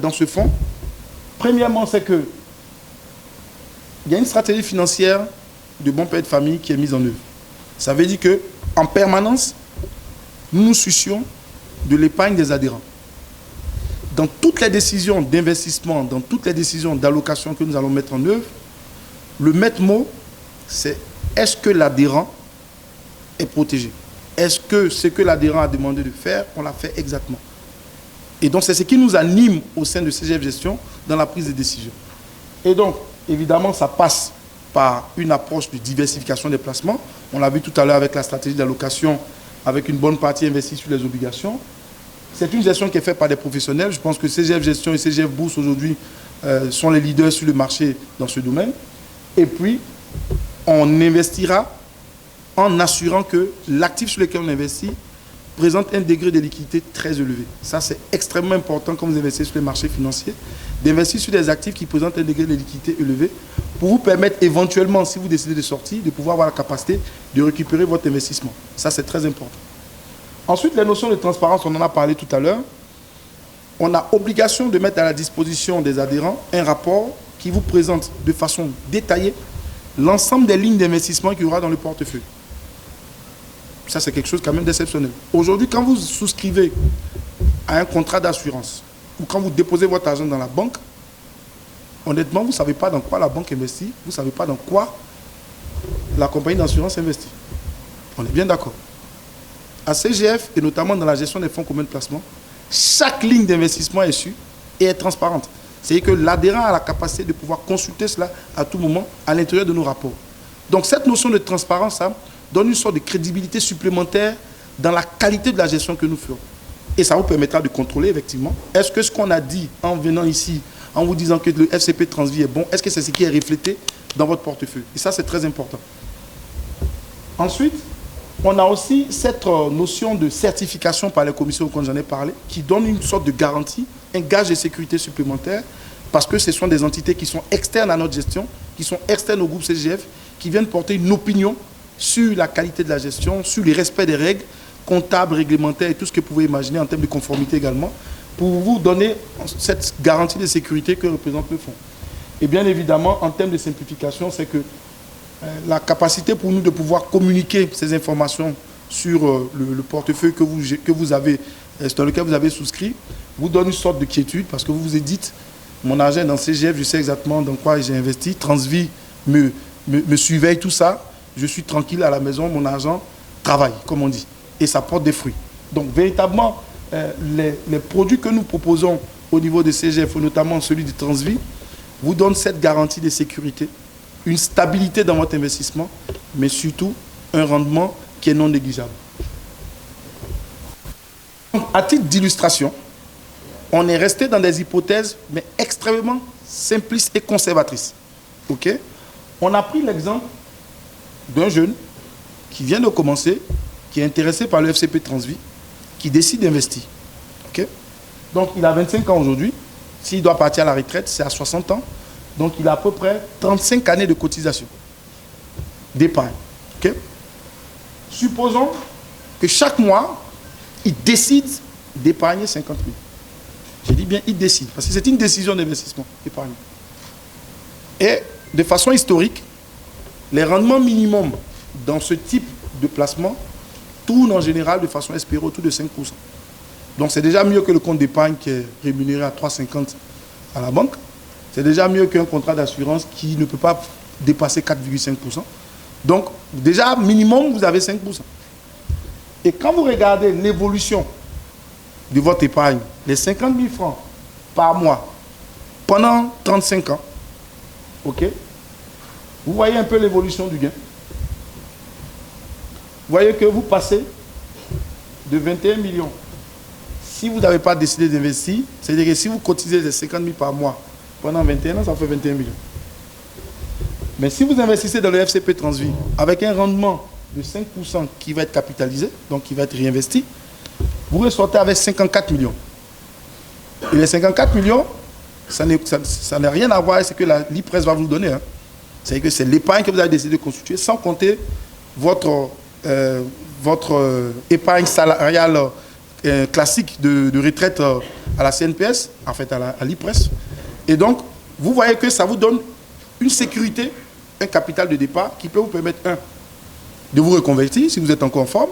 S3: dans ce fonds? Premièrement, c'est que il y a une stratégie financière de bon père de famille qui est mise en œuvre. Ça veut dire qu'en permanence, nous nous soucions de l'épargne des adhérents. Dans toutes les décisions d'investissement, dans toutes les décisions d'allocation que nous allons mettre en œuvre, le maître mot, c'est est-ce que l'adhérent est protégé? Est-ce que ce que l'adhérent a demandé de faire, on l'a fait exactement? Et donc, c'est ce qui nous anime au sein de CGF Gestion dans la prise de décision. Et donc, évidemment, ça passe par une approche de diversification des placements. On l'a vu tout à l'heure avec la stratégie d'allocation, avec une bonne partie investie sur les obligations. C'est une gestion qui est faite par des professionnels. Je pense que CGF Gestion et CGF Bourse aujourd'hui sont les leaders sur le marché dans ce domaine. Et puis, on investira en assurant que l'actif sur lequel on investit présente un degré de liquidité très élevé. Ça, c'est extrêmement important quand vous investissez sur les marchés financiers, d'investir sur des actifs qui présentent un degré de liquidité élevé pour vous permettre éventuellement, si vous décidez de sortir, de pouvoir avoir la capacité de récupérer votre investissement. Ça, c'est très important. Ensuite, les notions de transparence, on en a parlé tout à l'heure. On a obligation de mettre à la disposition des adhérents un rapport qui vous présente de façon détaillée l'ensemble des lignes d'investissement qu'il y aura dans le portefeuille. Ça, c'est quelque chose quand même d'exceptionnel. Aujourd'hui, quand vous souscrivez à un contrat d'assurance ou quand vous déposez votre argent dans la banque, honnêtement, vous ne savez pas dans quoi la banque investit, vous ne savez pas dans quoi la compagnie d'assurance investit. On est bien d'accord. À CGF, et notamment dans la gestion des fonds communs de placement, chaque ligne d'investissement est issue et est transparente. C'est-à-dire que l'adhérent a la capacité de pouvoir consulter cela à tout moment à l'intérieur de nos rapports. Donc cette notion de transparence, ça, donne une sorte de crédibilité supplémentaire dans la qualité de la gestion que nous ferons. Et ça vous permettra de contrôler, effectivement, est-ce que ce qu'on a dit en venant ici, en vous disant que le FCP Transvie est bon, est-ce que c'est ce qui est reflété dans votre portefeuille? Et ça, c'est très important. Ensuite, on a aussi cette notion de certification par les commissions dont j'en ai parlé, qui donne une sorte de garantie, un gage de sécurité supplémentaire, parce que ce sont des entités qui sont externes à notre gestion, qui sont externes au groupe CGF, qui viennent porter une opinion sur la qualité de la gestion, sur le respect des règles comptables, réglementaires et tout ce que vous pouvez imaginer en termes de conformité également, pour vous donner cette garantie de sécurité que représente le fonds. Et bien évidemment, en termes de simplification, c'est que la capacité pour nous de pouvoir communiquer ces informations sur le portefeuille que vous avez, dans lequel vous avez souscrit, vous donne une sorte de quiétude parce que vous vous dites, mon argent est dans CGF, je sais exactement dans quoi j'ai investi, Transvie me surveille tout ça, je suis tranquille à la maison, mon argent travaille, comme on dit, et ça porte des fruits. Donc véritablement, les produits que nous proposons au niveau de CGF, notamment celui de Transvie, vous donnent cette garantie de sécurité, une stabilité dans votre investissement, mais surtout un rendement qui est non négligeable. À titre d'illustration, on est resté dans des hypothèses, mais extrêmement simplistes et conservatrices. Okay? On a pris l'exemple d'un jeune qui vient de commencer, qui est intéressé par le FCP Transvie, qui décide d'investir. Okay? Donc il a 25 ans aujourd'hui. S'il doit partir à la retraite, c'est à 60 ans. Donc il a à peu près 35 années de cotisation, d'épargne. Okay? Supposons que chaque mois, il décide d'épargner 50 000. J'ai dit bien, il décide, parce que c'est une décision d'investissement, épargne. Et de façon historique, les rendements minimums dans ce type de placement tournent en général de façon espérée autour de 5%. Donc c'est déjà mieux que le compte d'épargne qui est rémunéré à 3,50 à la banque. C'est déjà mieux qu'un contrat d'assurance qui ne peut pas dépasser 4,5%. Donc déjà, minimum, vous avez 5%. Et quand vous regardez l'évolution de votre épargne, les 50 000 francs par mois, pendant 35 ans, OK? Vous voyez un peu l'évolution du gain. Vous voyez que vous passez de 21 millions. Si vous n'avez pas décidé d'investir, c'est-à-dire que si vous cotisez les 50 000 par mois pendant 21 ans, ça fait 21 millions. Mais si vous investissez dans le FCP Transvie avec un rendement de 5% qui va être capitalisé, donc qui va être réinvesti, vous ressortez avec 54 millions. Et les 54 millions, ça n'a rien à voir avec ce que l'IPRES va vous donner. Hein. C'est-à-dire que c'est l'épargne que vous avez décidé de constituer, sans compter votre épargne salariale classique de retraite à la CNPS, en fait à l'IPRES. Et donc, vous voyez que ça vous donne une sécurité, un capital de départ qui peut vous permettre, un, de vous reconvertir si vous êtes encore en forme.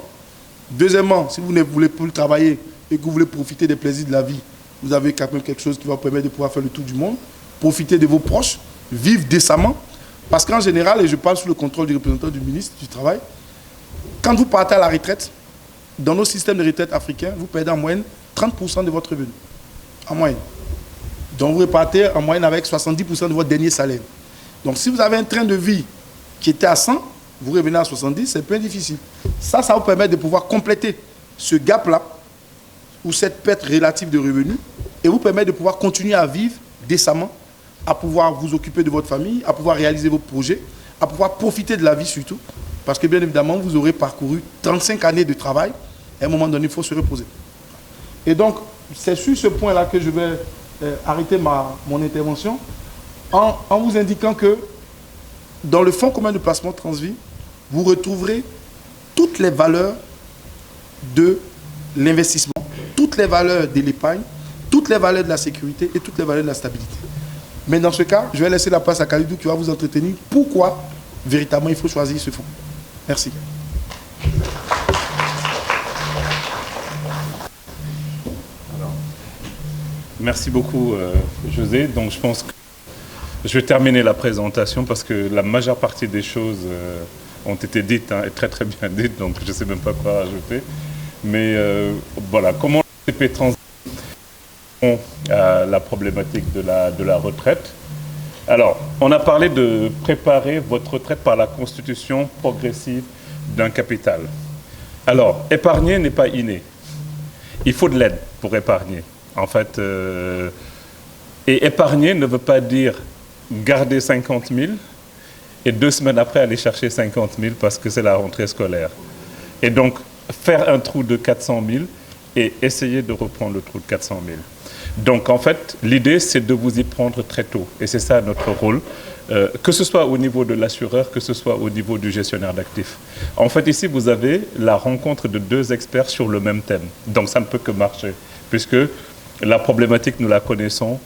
S3: Deuxièmement, si vous ne voulez plus travailler et que vous voulez profiter des plaisirs de la vie, vous avez quand même quelque chose qui va vous permettre de pouvoir faire le tour du monde, profiter de vos proches, vivre décemment. Parce qu'en général, et je parle sous le contrôle du représentant du ministre du Travail, quand vous partez à la retraite, dans nos systèmes de retraite africains, vous perdez en moyenne 30% de votre revenu. En moyenne. Donc vous repartez en moyenne avec 70% de votre dernier salaire. Donc si vous avez un train de vie qui était à 100, vous revenez à 70, c'est peu difficile. Ça vous permet de pouvoir compléter ce gap-là, ou cette perte relative de revenus, et vous permet de pouvoir continuer à vivre décemment, à pouvoir vous occuper de votre famille, à pouvoir réaliser vos projets, à pouvoir profiter de la vie surtout, parce que bien évidemment, vous aurez parcouru 35 années de travail, et à un moment donné, il faut se reposer. Et donc, c'est sur ce point-là que je vais arrêter mon intervention, en vous indiquant que dans le fonds commun de placement Transvie, vous retrouverez toutes les valeurs de l'investissement, toutes les valeurs de l'épargne, toutes les valeurs de la sécurité et toutes les valeurs de la stabilité. Mais dans ce cas, je vais laisser la place à Khalidou qui va vous entretenir pourquoi véritablement il faut choisir ce fonds. Merci.
S4: Merci beaucoup, José. Donc, je pense que je vais terminer la présentation parce que la majeure partie des choses ont été dites, et très très bien dites, donc je ne sais même pas quoi rajouter. Mais voilà, comment le CP Transvie répond à la problématique de la retraite. Alors, on a parlé de préparer votre retraite par la constitution progressive d'un capital. Alors, épargner n'est pas inné. Il faut de l'aide pour épargner. En fait, et épargner ne veut pas dire garder 50 000 et 2 semaines après aller chercher 50 000 parce que c'est la rentrée scolaire. Et donc, faire un trou de 400 000 et essayer de reprendre le trou de 400 000. Donc, en fait, l'idée, c'est de vous y prendre très tôt. Et c'est ça notre rôle, que ce soit au niveau de l'assureur, que ce soit au niveau du gestionnaire d'actifs. En fait, ici, vous avez la rencontre de 2 experts sur le même thème. Donc, ça ne peut que marcher, puisque la problématique, nous la connaissons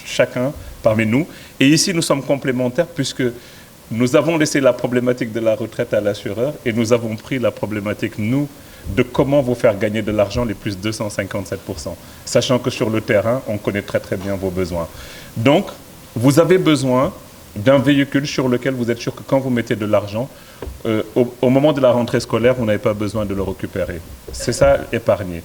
S4: chacun parmi nous. Et ici, nous sommes complémentaires, puisque nous avons laissé la problématique de la retraite à l'assureur et nous avons pris la problématique, nous, de comment vous faire gagner de l'argent, les plus 257%. Sachant que sur le terrain, on connaît très très bien vos besoins. Donc, vous avez besoin d'un véhicule sur lequel vous êtes sûr que quand vous mettez de l'argent, au moment de la rentrée scolaire, vous n'avez pas besoin de le récupérer. C'est ça, épargner.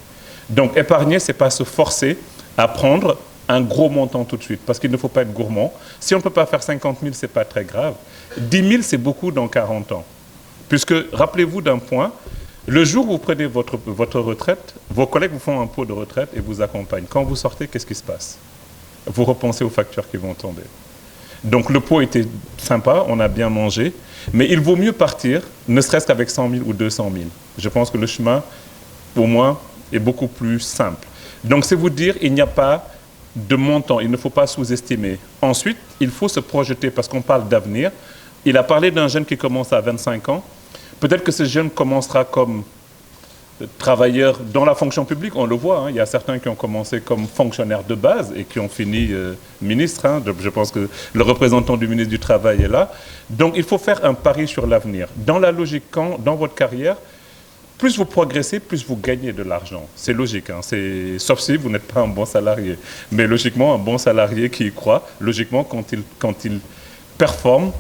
S4: Donc, épargner, ce n'est pas se forcer à prendre un gros montant tout de suite, parce qu'il ne faut pas être gourmand. Si on ne peut pas faire 50 000, ce n'est pas très grave. 10 000, c'est beaucoup dans 40 ans. Puisque, rappelez-vous d'un point, le jour où vous prenez votre retraite, vos collègues vous font un pot de retraite et vous accompagnent. Quand vous sortez, qu'est-ce qui se passe? Vous repensez aux factures qui vont tomber. Donc le pot était sympa, on a bien mangé, mais il vaut mieux partir, ne serait-ce qu'avec 100 000 ou 200 000. Je pense que le chemin, pour moi, est beaucoup plus simple. Donc c'est vous dire, il n'y a pas de montant, il ne faut pas sous-estimer. Ensuite, il faut se projeter, parce qu'on parle d'avenir. Il a parlé d'un jeune qui commence à 25 ans. Peut-être que ce jeune commencera comme travailleur dans la fonction publique, on le voit. Il y a certains qui ont commencé comme fonctionnaires de base et qui ont fini ministre. Je pense que le représentant du ministre du Travail est là. Donc il faut faire un pari sur l'avenir. Dans la logique, dans votre carrière, plus vous progressez, plus vous gagnez de l'argent. C'est logique, sauf si vous n'êtes pas un bon salarié. Mais logiquement, un bon salarié qui y croit, logiquement, quand il performe,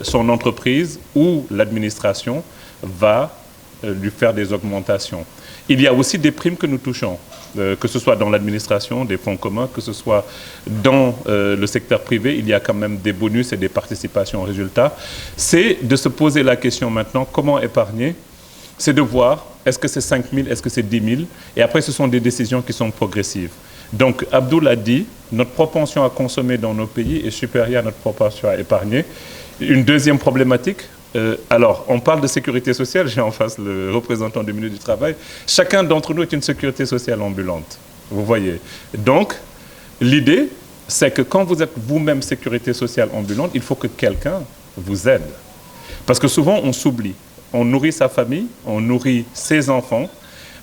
S4: son entreprise ou l'administration va lui faire des augmentations. il y a aussi des primes que nous touchons, que ce soit dans l'administration, des fonds communs, que ce soit dans le secteur privé, il y a quand même des bonus et des participations aux résultats. C'est de se poser la question maintenant, comment épargner? C'est de voir, est-ce que c'est 5 000, est-ce que c'est 10 000? Et après, ce sont des décisions qui sont progressives. Donc, Abdoul a dit, notre propension à consommer dans nos pays est supérieure à notre propension à épargner. Une deuxième problématique, alors, on parle de sécurité sociale, j'ai en face le représentant du milieu du travail. Chacun d'entre nous est une sécurité sociale ambulante, vous voyez. Donc, l'idée, c'est que quand vous êtes vous-même sécurité sociale ambulante, il faut que quelqu'un vous aide. Parce que souvent, on s'oublie. On nourrit sa famille, on nourrit ses enfants,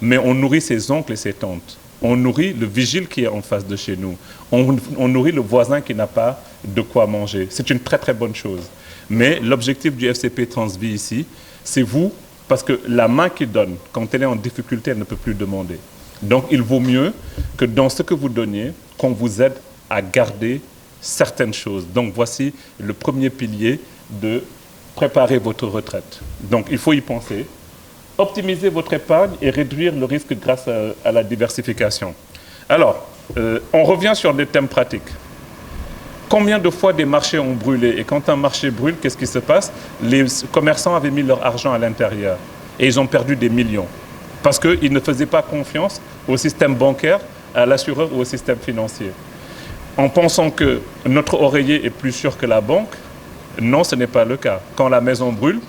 S4: mais on nourrit ses oncles et ses tantes. On nourrit le vigile qui est en face de chez nous. On nourrit le voisin qui n'a pas de quoi manger. C'est une très très bonne chose. Mais l'objectif du FCP Transvie ici, c'est vous, parce que la main qui donne, quand elle est en difficulté, elle ne peut plus demander. Donc il vaut mieux que dans ce que vous donniez, qu'on vous aide à garder certaines choses. Donc voici le premier pilier de préparer votre retraite. Donc il faut y penser. Optimiser votre épargne et réduire le risque grâce à la diversification. Alors, on revient sur des thèmes pratiques. Combien de fois des marchés ont brûlé? Et quand un marché brûle, qu'est-ce qui se passe? Les commerçants avaient mis leur argent à l'intérieur et ils ont perdu des millions parce qu'ils ne faisaient pas confiance au système bancaire, à l'assureur ou au système financier. En pensant que notre oreiller est plus sûr que la banque, non, ce n'est pas le cas. Quand la maison brûle,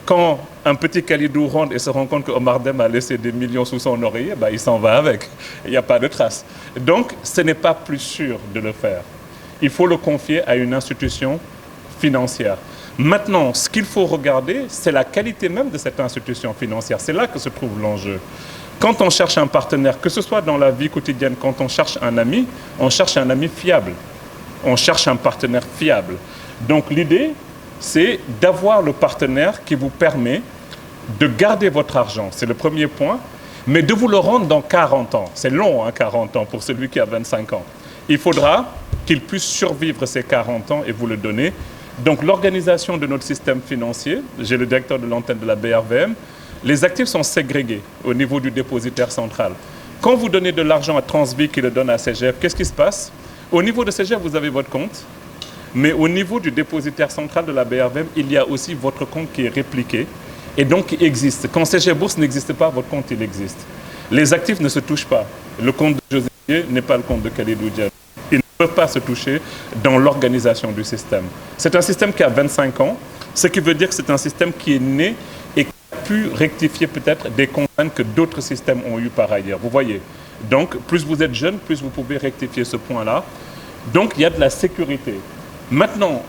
S4: quand un petit Khalidou rentre et se rend compte que Omar Dem a laissé des millions sous son oreiller, bah, il s'en va avec. Il n'y a pas de trace. Donc, ce n'est pas plus sûr de le faire. Il faut le confier à une institution financière. Maintenant, ce qu'il faut regarder, c'est la qualité même de cette institution financière. C'est là que se trouve l'enjeu. Quand on cherche un partenaire, que ce soit dans la vie quotidienne, quand on cherche un ami fiable. On cherche un partenaire fiable. Donc, l'idée, c'est d'avoir le partenaire qui vous permet de garder votre argent. C'est le premier point. Mais de vous le rendre dans 40 ans. C'est long, hein, 40 ans, pour celui qui a 25 ans. Il faudra qu'il puisse survivre ces 40 ans et vous le donner. Donc, l'organisation de notre système financier, j'ai le directeur de l'antenne de la BRVM, les actifs sont ségrégés au niveau du dépositaire central. Quand vous donnez de l'argent à Transvie qui le donne à CGF, qu'est-ce qui se passe? Au niveau de CGF, vous avez votre compte. Mais au niveau du dépositaire central de la BRVM, il y a aussi votre compte qui est répliqué et donc qui existe. Quand CG Bourse n'existe pas, votre compte, il existe. Les actifs ne se touchent pas. Le compte de José n'est pas le compte de Khalidou Diallo. Ils ne peuvent pas se toucher dans l'organisation du système. C'est un système qui a 25 ans, ce qui veut dire que c'est un système qui est né et qui a pu rectifier peut-être des contraintes que d'autres systèmes ont eues par ailleurs. Vous voyez. Donc, plus vous êtes jeune, plus vous pouvez rectifier ce point-là. Donc, il y a de la sécurité. Maintenant,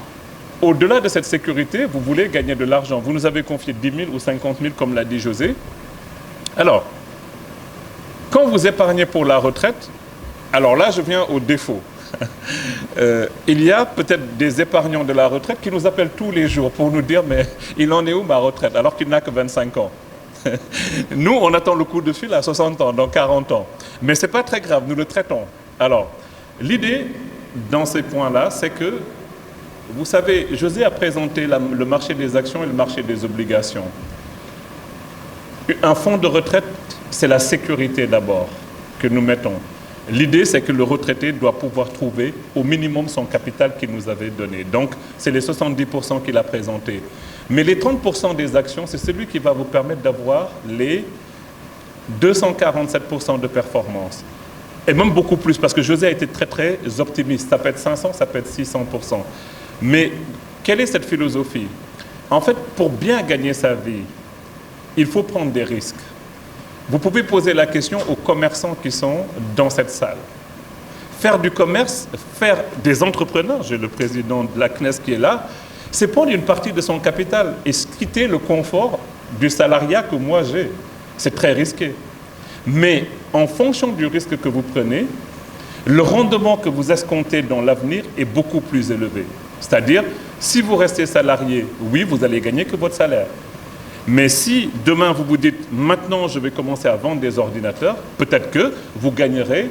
S4: au-delà de cette sécurité, vous voulez gagner de l'argent. Vous nous avez confié 10 000 ou 50 000, comme l'a dit José. Alors, quand vous épargnez pour la retraite, alors là, je viens au défaut. Il y a peut-être des épargnants de la retraite qui nous appellent tous les jours pour nous dire « mais il en est où ma retraite ?» alors qu'il n'a que 25 ans. Nous, on attend le coup de fil à 60 ans, dans 40 ans. Mais ce n'est pas très grave, nous le traitons. Alors, l'idée dans ces points-là, c'est que vous savez, José a présenté le marché des actions et le marché des obligations. Un fonds de retraite, c'est la sécurité d'abord que nous mettons. L'idée, c'est que le retraité doit pouvoir trouver au minimum son capital qu'il nous avait donné. Donc, c'est les 70% qu'il a présentés. Mais les 30% des actions, c'est celui qui va vous permettre d'avoir les 247% de performance. Et même beaucoup plus, parce que José a été très, très optimiste. Ça peut être 500, ça peut être 600%. Mais quelle est cette philosophie? En fait, pour bien gagner sa vie, il faut prendre des risques. Vous pouvez poser la question aux commerçants qui sont dans cette salle. Faire du commerce, faire des entrepreneurs, j'ai le président de la CNES qui est là, c'est prendre une partie de son capital et quitter le confort du salariat que moi j'ai. C'est très risqué. Mais en fonction du risque que vous prenez, le rendement que vous escomptez dans l'avenir est beaucoup plus élevé. C'est-à-dire, si vous restez salarié, oui, vous allez gagner que votre salaire. Mais si demain vous vous dites, maintenant je vais commencer à vendre des ordinateurs, peut-être que vous gagnerez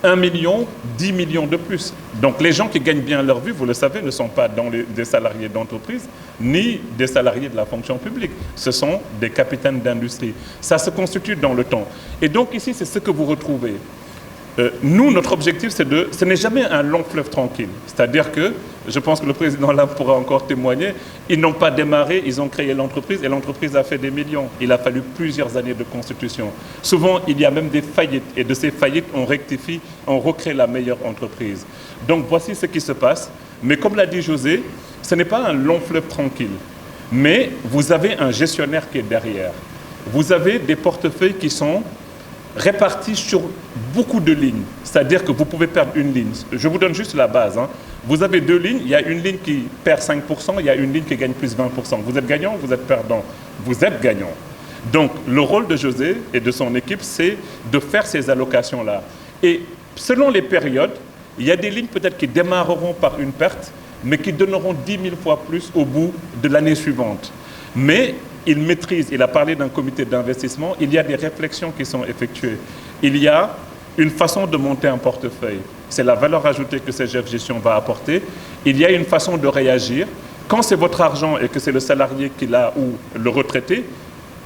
S4: 1 million, 10 millions de plus. Donc les gens qui gagnent bien leur vie, vous le savez, ne sont pas des salariés d'entreprise, ni des salariés de la fonction publique. Ce sont des capitaines d'industrie. Ça se constitue dans le temps. Et donc ici, c'est ce que vous retrouvez. Nous, notre objectif, ce n'est jamais un long fleuve tranquille. C'est-à-dire que, je pense que le président là pourra encore témoigner, ils n'ont pas démarré, ils ont créé l'entreprise et l'entreprise a fait des millions. Il a fallu plusieurs années de constitution. Souvent, il y a même des faillites et de ces faillites, on rectifie, on recrée la meilleure entreprise. Donc voici ce qui se passe. Mais comme l'a dit José, ce n'est pas un long fleuve tranquille. Mais vous avez un gestionnaire qui est derrière. Vous avez des portefeuilles qui sont répartis sur beaucoup de lignes. C'est-à-dire que vous pouvez perdre une ligne. Je vous donne juste la base. Vous avez 2 lignes. Il y a une ligne qui perd 5%, il y a une ligne qui gagne plus 20%. Vous êtes gagnant ou vous êtes perdant? Vous êtes gagnant. Donc, le rôle de José et de son équipe, c'est de faire ces allocations-là. Et selon les périodes, il y a des lignes peut-être qui démarreront par une perte, mais qui donneront 10 000 fois plus au bout de l'année suivante. Mais il maîtrise, il a parlé d'un comité d'investissement, il y a des réflexions qui sont effectuées. Il y a une façon de monter un portefeuille. C'est la valeur ajoutée que CGF Gestion va apporter. Il y a une façon de réagir. Quand c'est votre argent et que c'est le salarié qui l'a ou le retraité,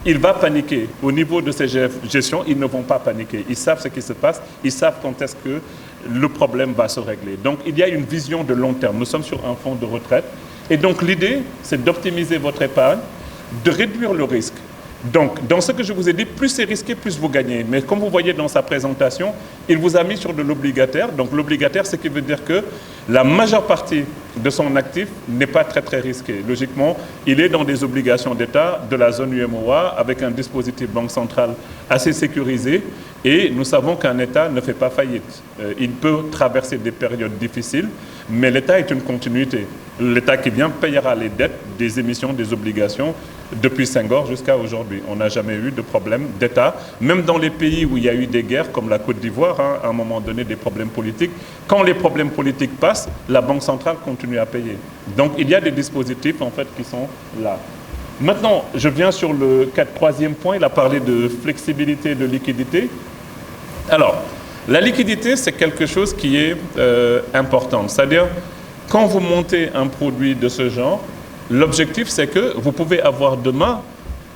S4: il va paniquer. Au niveau de CGF Gestion, ils ne vont pas paniquer. Ils savent ce qui se passe, ils savent quand est-ce que le problème va se régler. Donc il y a une vision de long terme. Nous sommes sur un fonds de retraite. Et donc l'idée, c'est d'optimiser votre épargne, de réduire le risque. Donc, dans ce que je vous ai dit, plus c'est risqué, plus vous gagnez. Mais comme vous voyez dans sa présentation, il vous a mis sur de l'obligataire. Donc, l'obligataire, ce qui veut dire que la majeure partie de son actif n'est pas très, très risqué. Logiquement, il est dans des obligations d'État de la zone UEMOA avec un dispositif banque centrale assez sécurisé. Et nous savons qu'un État ne fait pas faillite. Il peut traverser des périodes difficiles, mais l'État est une continuité. L'État qui vient payera les dettes des émissions, des obligations depuis Senghor jusqu'à aujourd'hui. On n'a jamais eu de problème d'État, même dans les pays où il y a eu des guerres, comme la Côte d'Ivoire, à un moment donné, des problèmes politiques. Quand les problèmes politiques passent, la Banque centrale continue à payer. Donc il y a des dispositifs en fait qui sont là. Maintenant, je viens sur le troisième point, il a parlé de flexibilité, de liquidité. Alors, la liquidité, c'est quelque chose qui est important. C'est-à-dire, quand vous montez un produit de ce genre, l'objectif, c'est que vous pouvez avoir demain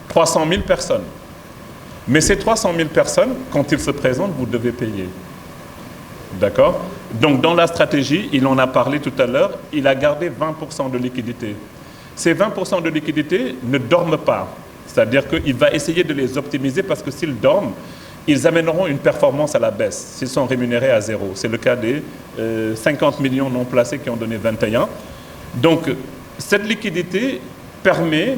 S4: 300 000 personnes. Mais ces 300 000 personnes, quand ils se présentent, vous devez payer. D'accord? Donc, dans la stratégie, il en a parlé tout à l'heure, il a gardé 20% de liquidité. Ces 20% de liquidité ne dorment pas. C'est-à-dire qu'il va essayer de les optimiser parce que s'ils dorment, ils amèneront une performance à la baisse s'ils sont rémunérés à zéro. C'est le cas des 50 millions non placés qui ont donné 21. Donc, cette liquidité permet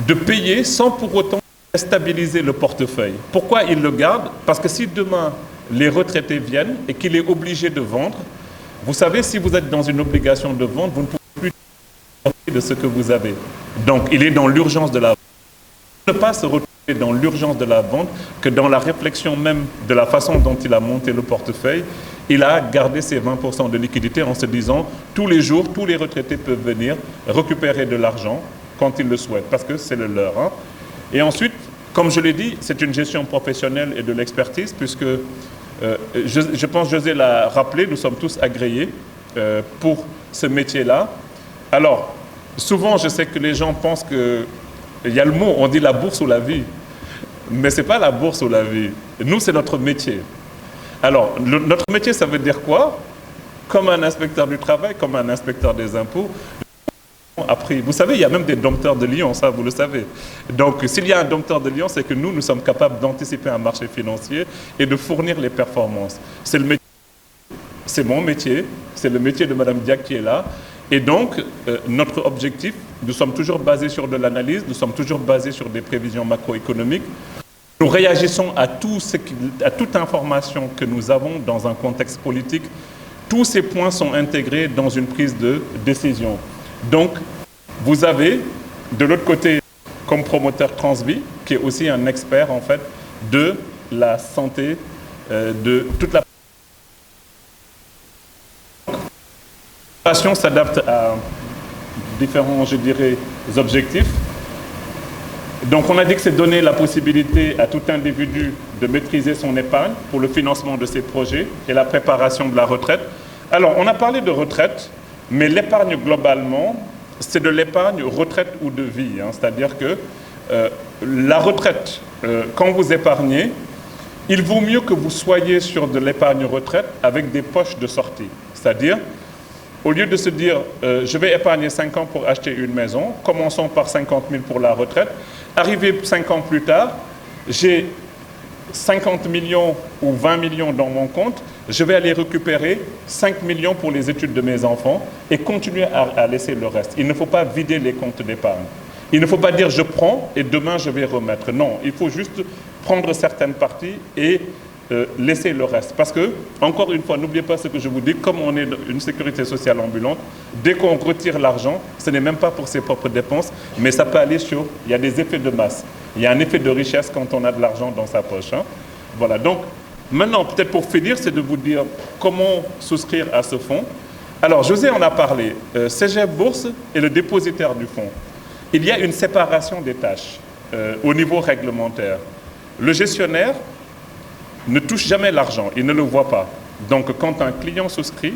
S4: de payer sans pour autant stabiliser le portefeuille. Pourquoi il le garde? Parce que si demain, les retraités viennent et qu'il est obligé de vendre, vous savez, si vous êtes dans une obligation de vente, vous ne pouvez plus de ce que vous avez. Donc, il est dans l'urgence de la vente. Ne pas se retrouver dans l'urgence de la vente que dans la réflexion même de la façon dont il a monté le portefeuille, il a gardé ses 20% de liquidité en se disant tous les jours, tous les retraités peuvent venir récupérer de l'argent quand ils le souhaitent, parce que c'est le leur. Et ensuite, comme je l'ai dit, c'est une gestion professionnelle et de l'expertise, puisque je pense que José l'a rappelé, nous sommes tous agréés pour ce métier-là. Alors, souvent, je sais que les gens pensent que il y a le mot, on dit la bourse ou la vie. Mais ce n'est pas la bourse ou la vie. Nous, c'est notre métier. Alors, notre métier, ça veut dire quoi? Comme un inspecteur du travail, comme un inspecteur des impôts. Après, vous savez, il y a même des dompteurs de lions, ça, vous le savez. Donc, s'il y a un dompteur de lions, c'est que nous sommes capables d'anticiper un marché financier et de fournir les performances. C'est le métier. C'est mon métier. C'est le métier de Mme Diack qui est là. Et donc, notre objectif, nous sommes toujours basés sur de l'analyse, nous sommes toujours basés sur des prévisions macroéconomiques. Nous réagissons à toute information que nous avons dans un contexte politique. Tous ces points sont intégrés dans une prise de décision. Donc, vous avez, de l'autre côté, comme promoteur Transvie, qui est aussi un expert, en fait, de la santé, de toute la s'adapte à différents, je dirais, objectifs. Donc on a dit que c'est donner la possibilité à tout individu de maîtriser son épargne pour le financement de ses projets et la préparation de la retraite. Alors on a parlé de retraite, mais l'épargne globalement, c'est de l'épargne retraite ou de vie. C'est-à-dire que la retraite, quand vous épargnez, il vaut mieux que vous soyez sur de l'épargne retraite avec des poches de sortie. C'est-à-dire, au lieu de se dire, je vais épargner 5 ans pour acheter une maison, commençons par 50 000 pour la retraite, arrivé 5 ans plus tard, j'ai 50 millions ou 20 millions dans mon compte, je vais aller récupérer 5 millions pour les études de mes enfants et continuer à laisser le reste. Il ne faut pas vider les comptes d'épargne. Il ne faut pas dire je prends et demain je vais remettre. Non, il faut juste prendre certaines parties et laisser le reste. Parce que, encore une fois, n'oubliez pas ce que je vous dis, comme on est une sécurité sociale ambulante, dès qu'on retire l'argent, ce n'est même pas pour ses propres dépenses, mais ça peut aller sur, il y a des effets de masse. Il y a un effet de richesse quand on a de l'argent dans sa poche. Voilà, donc maintenant, peut-être pour finir, c'est de vous dire comment souscrire à ce fonds. Alors, José en a parlé, CGF Bourse est le dépositaire du fonds. Il y a une séparation des tâches au niveau réglementaire. Le gestionnaire ne touche jamais l'argent, il ne le voit pas. Donc, quand un client souscrit,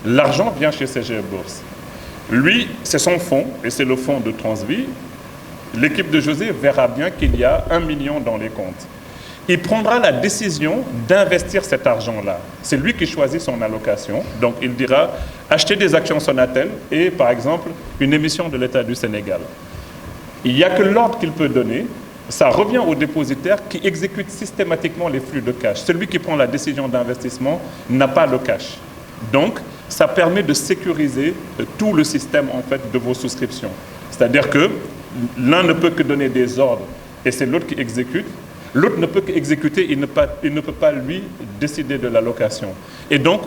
S4: l'argent vient chez CGF Bourse. Lui, c'est son fonds, et c'est le fonds de Transvie. L'équipe de José verra bien qu'il y a 1 million dans les comptes. Il prendra la décision d'investir cet argent-là. C'est lui qui choisit son allocation. Donc, il dira acheter des actions Sonatel et, par exemple, une émission de l'État du Sénégal. Il n'y a que l'ordre qu'il peut donner. Ça revient au dépositaire qui exécute systématiquement les flux de cash. Celui qui prend la décision d'investissement n'a pas le cash. Donc, ça permet de sécuriser tout le système en fait, de vos souscriptions. C'est-à-dire que l'un ne peut que donner des ordres et c'est l'autre qui exécute. L'autre ne peut qu'exécuter, il ne peut pas, lui, décider de l'allocation. Et donc,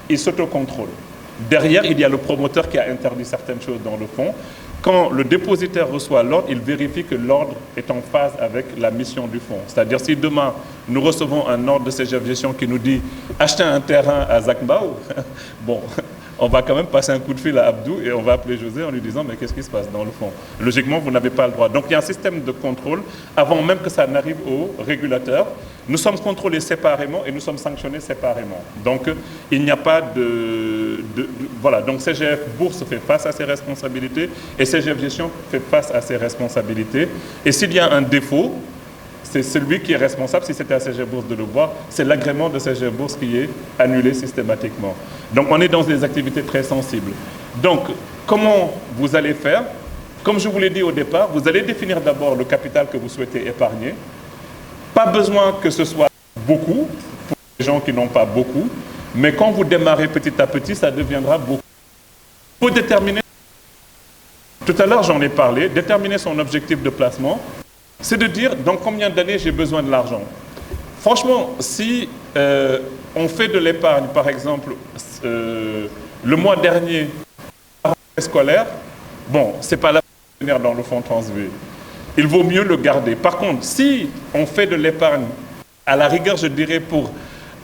S4: il s'autocontrôle. Derrière, il y a le promoteur qui a interdit certaines choses dans le fonds. Quand le dépositaire reçoit l'ordre, il vérifie que l'ordre est en phase avec la mission du fonds. C'est-à-dire, si demain, nous recevons un ordre de CGF Gestion qui nous dit « achetez un terrain à Zakmbao », bon, on va quand même passer un coup de fil à Abdou et on va appeler José en lui disant « mais qu'est-ce qui se passe dans le fond ?» Logiquement, vous n'avez pas le droit. Donc, il y a un système de contrôle avant même que ça n'arrive au régulateur. Nous sommes contrôlés séparément et nous sommes sanctionnés séparément. Donc, il n'y a pas voilà. Donc, CGF Bourse fait face à ses responsabilités et CGF Gestion fait face à ses responsabilités. Et s'il y a un défaut, c'est celui qui est responsable, si c'était à CGF Bourse de le voir, c'est l'agrément de CGF Bourse qui est annulé systématiquement. Donc, on est dans des activités très sensibles. Donc, comment vous allez faire? Comme je vous l'ai dit au départ, vous allez définir d'abord le capital que vous souhaitez épargner. Pas besoin que ce soit beaucoup, pour les gens qui n'ont pas beaucoup, mais quand vous démarrez petit à petit, ça deviendra beaucoup. Il faut déterminer, tout à l'heure j'en ai parlé, déterminer son objectif de placement, c'est de dire dans combien d'années j'ai besoin de l'argent. Franchement, si on fait de l'épargne, par exemple, le mois dernier, scolaire, bon, c'est pas la peine dans le fonds Transvie. Il vaut mieux le garder. Par contre, si on fait de l'épargne, à la rigueur, je dirais pour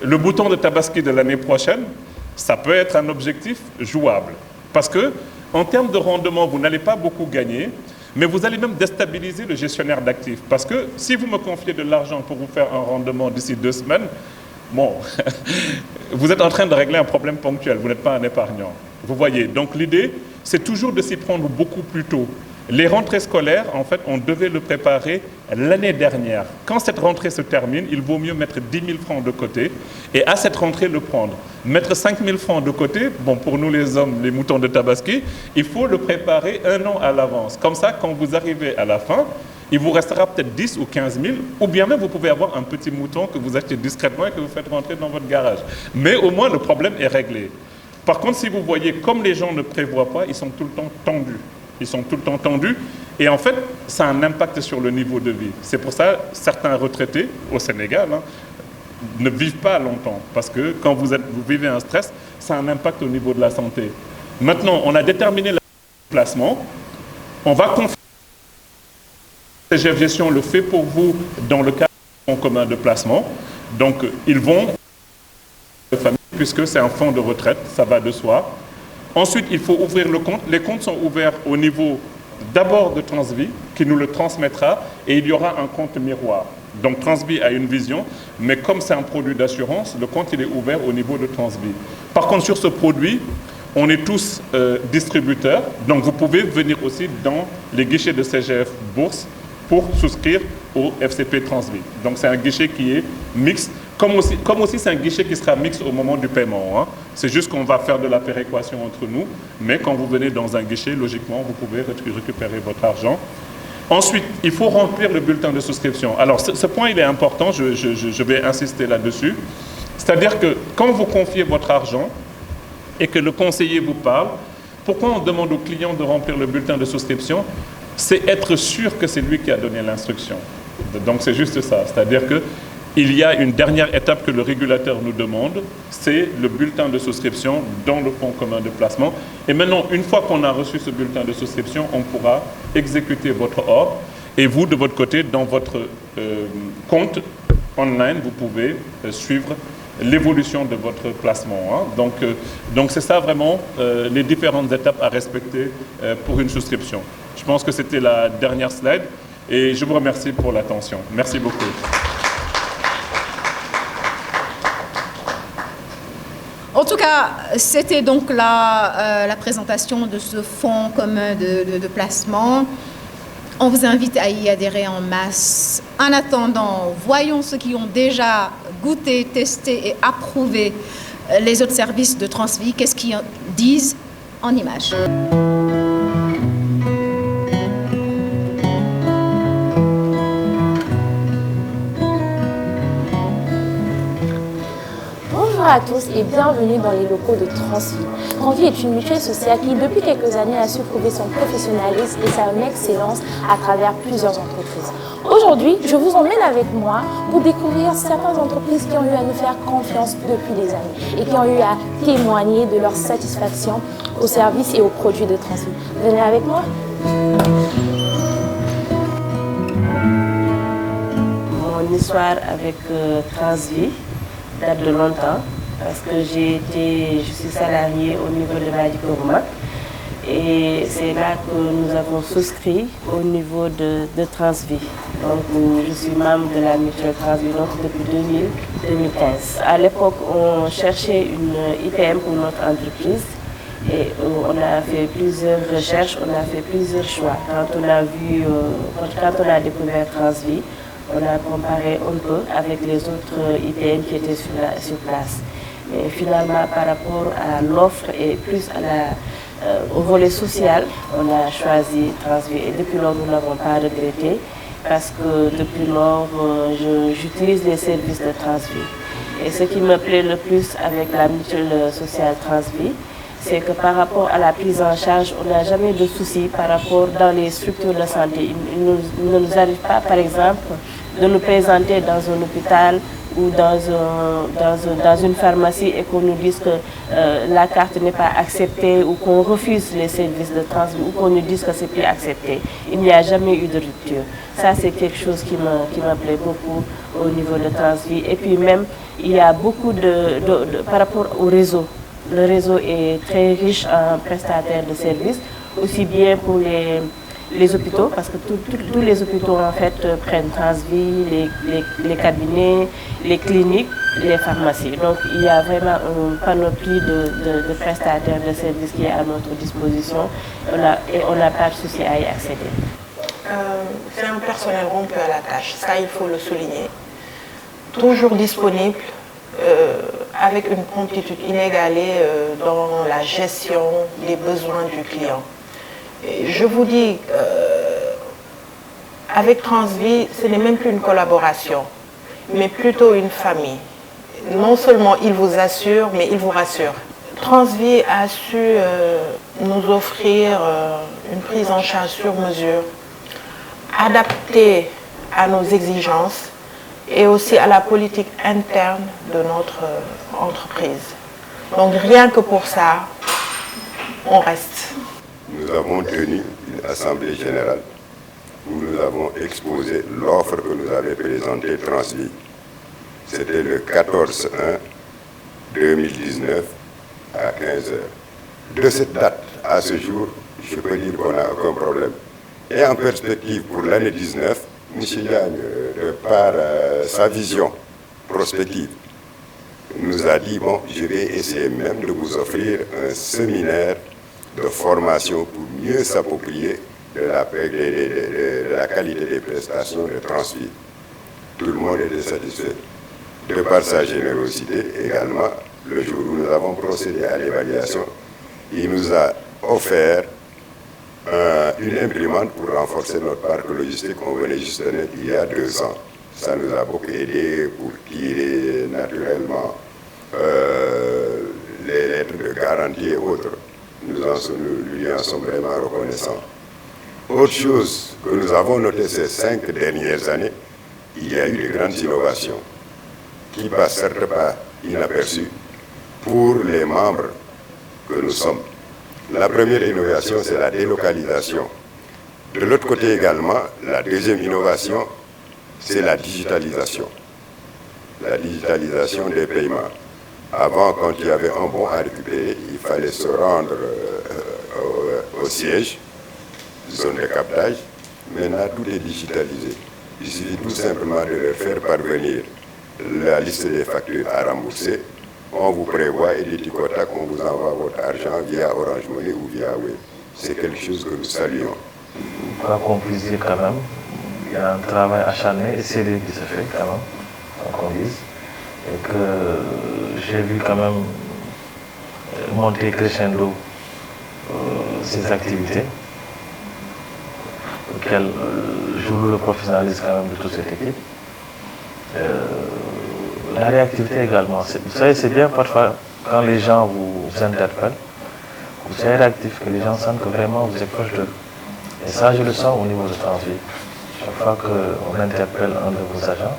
S4: le bouton de Tabaski de l'année prochaine, ça peut être un objectif jouable. Parce que, en termes de rendement, vous n'allez pas beaucoup gagner, mais vous allez même déstabiliser le gestionnaire d'actifs. Parce que si vous me confiez de l'argent pour vous faire un rendement d'ici 2 semaines, bon, vous êtes en train de régler un problème ponctuel, vous n'êtes pas un épargnant. Vous voyez, donc l'idée, c'est toujours de s'y prendre beaucoup plus tôt. Les rentrées scolaires, en fait, on devait le préparer l'année dernière. Quand cette rentrée se termine, il vaut mieux mettre 10 000 francs de côté et à cette rentrée le prendre. Mettre 5 000 francs de côté, bon, pour nous les hommes, les moutons de Tabaski, il faut le préparer 1 an à l'avance. Comme ça, quand vous arrivez à la fin, il vous restera peut-être 10 ou 15 000, ou bien même vous pouvez avoir un petit mouton que vous achetez discrètement et que vous faites rentrer dans votre garage. Mais au moins, le problème est réglé. Par contre, si vous voyez, comme les gens ne prévoient pas, ils sont tout le temps tendus. Ils sont tout le temps tendus et en fait, ça a un impact sur le niveau de vie. C'est pour ça que certains retraités au Sénégal ne vivent pas longtemps parce que quand vous vivez un stress, ça a un impact au niveau de la santé. Maintenant, on a déterminé le placement. On va confier CGF Gestion le fait pour vous dans le cadre du fonds commun de placement. Donc, ils vont de famille puisque c'est un fonds de retraite, ça va de soi. Ensuite, il faut ouvrir le compte. Les comptes sont ouverts au niveau d'abord de Transvie, qui nous le transmettra, et il y aura un compte miroir. Donc Transvie a une vision, mais comme c'est un produit d'assurance, le compte il est ouvert au niveau de Transvie. Par contre, sur ce produit, on est tous distributeurs, donc vous pouvez venir aussi dans les guichets de CGF Bourse pour souscrire au FCP Transvie. Donc c'est un guichet qui est mixte, comme aussi c'est un guichet qui sera mixte au moment du paiement. Hein. C'est juste qu'on va faire de la péréquation entre nous, mais quand vous venez dans un guichet, logiquement, vous pouvez récupérer votre argent. Ensuite, il faut remplir le bulletin de souscription. Alors ce point, il est important, je vais insister là-dessus. C'est-à-dire que quand vous confiez votre argent et que le conseiller vous parle, pourquoi on demande au client de remplir le bulletin de souscription? C'est être sûr que c'est lui qui a donné l'instruction. Donc c'est juste ça, c'est-à-dire qu'il y a une dernière étape que le régulateur nous demande, c'est le bulletin de souscription dans le fonds commun de placement. Et maintenant, une fois qu'on a reçu ce bulletin de souscription, on pourra exécuter votre ordre. Et vous, de votre côté, dans votre compte online, vous pouvez suivre l'évolution de votre placement. Hein. Donc c'est ça vraiment les différentes étapes à respecter pour une souscription. Je pense que c'était la dernière slide et je vous remercie pour l'attention. Merci beaucoup.
S1: En tout cas, c'était donc la présentation de ce fonds commun de placement. On vous invite à y adhérer en masse. En attendant, voyons ceux qui ont déjà goûté, testé et approuvé les autres services de Transvie. Qu'est-ce qu'ils disent en images?
S5: Bonjour à tous et bienvenue dans les locaux de Transvie. Transvie est une mutuelle sociale qui, depuis quelques années, a su prouver son professionnalisme et son excellence à travers plusieurs entreprises. Aujourd'hui, je vous emmène avec moi pour découvrir certaines entreprises qui ont eu à nous faire confiance depuis des années et qui ont eu à témoigner de leur satisfaction aux services et aux produits de Transvie. Venez avec moi.
S6: Mon histoire avec Transvie date de longtemps parce que je suis salariée au niveau de Madikoroma et c'est là que nous avons souscrit au niveau de Transvie. Donc je suis membre de la mutuelle Transvie depuis 2015. À l'époque, on cherchait une IPM pour notre entreprise et on a fait plusieurs recherches, on a fait plusieurs choix. Quand on a découvert Transvie, on a comparé un peu avec les autres IPM qui étaient sur place. Et finalement, par rapport à l'offre et plus au volet social, on a choisi Transvie. Et depuis lors, nous n'avons pas regretté parce que depuis lors, j'utilise les services de Transvie. Et ce qui me plaît le plus avec la mutuelle sociale Transvie, c'est que par rapport à la prise en charge, on n'a jamais de soucis par rapport dans les structures de santé. Il ne nous arrive pas, par exemple, de nous présenter dans un hôpital ou dans une pharmacie et qu'on nous dise que la carte n'est pas acceptée ou qu'on refuse les services de Transvie ou qu'on nous dise que c'est plus accepté. Il n'y a jamais eu de rupture. Ça, c'est quelque chose qui me plaît beaucoup au niveau de Transvie. Et puis même, il y a beaucoup par rapport au réseau. Le réseau est très riche en prestataires de services, aussi bien pour les hôpitaux, parce que tous les hôpitaux en fait prennent Transvie, les cabinets, les cliniques, les pharmacies. Donc il y a vraiment une panoplie de prestataires de services qui est à notre disposition et on n'a pas de souci à y accéder.
S7: C'est un personnel rompu à la tâche, ça il faut le souligner. Toujours disponible, avec une promptitude inégalée dans la gestion des besoins du client. Et je vous dis, avec Transvie, ce n'est même plus une collaboration, mais plutôt une famille. Non seulement il vous assure, mais il vous rassure. Transvie a su nous offrir une prise en charge sur mesure, adaptée à nos exigences, et aussi à la politique interne de notre entreprise. Donc rien que pour ça, on reste.
S8: Nous avons tenu une assemblée générale où nous avons exposé l'offre que nous avait présentée Transvie. C'était le 14/1/2019 à 15h. De cette date à ce jour, je peux dire qu'on n'a aucun problème. Et en perspective pour l'année 19, M. Diagne, de par sa vision prospective, nous a dit, bon, je vais essayer même de vous offrir un séminaire de formation pour mieux s'approprier de la qualité des prestations de Transvi. Tout le monde était satisfait. De par sa générosité également, le jour où nous avons procédé à l'évaluation, il nous a offert une imprimante pour renforcer notre parc logistique qu'on venait juste de naître il y a 2 ans. Ça nous a beaucoup aidé pour tirer naturellement les lettres de garantie et autres. Nous lui en sommes vraiment reconnaissants. Autre chose que nous avons noté ces 5 dernières années, il y a eu de grandes innovations qui ne passent certes pas inaperçues pour les membres que nous sommes. La première innovation, c'est la délocalisation. De l'autre côté également, la deuxième innovation, c'est la digitalisation. La digitalisation des paiements. Avant, quand il y avait un bon à récupérer, il fallait se rendre au siège, zone de captage. Maintenant, tout est digitalisé. Il suffit tout simplement de leur faire parvenir la liste des factures à rembourser. On vous prévoit et des ticotac, on vous envoie votre argent via Orange Money ou via Web. C'est quelque chose que nous saluons.
S9: Quoi qu'on puisse dire quand même, il y a un travail acharné et sérieux qui se fait quand même, qu'on dise. Et que j'ai vu quand même monter crescendo ces activités, auxquelles je loue le professionnalisme quand même de toute cette équipe. La réactivité également. Vous savez, c'est bien parfois quand les gens vous interpellent, vous soyez réactif, que les gens sentent que vraiment vous êtes proche d'eux. Et ça, je le sens au niveau de Transvi. Chaque fois qu'on interpelle un de vos agents,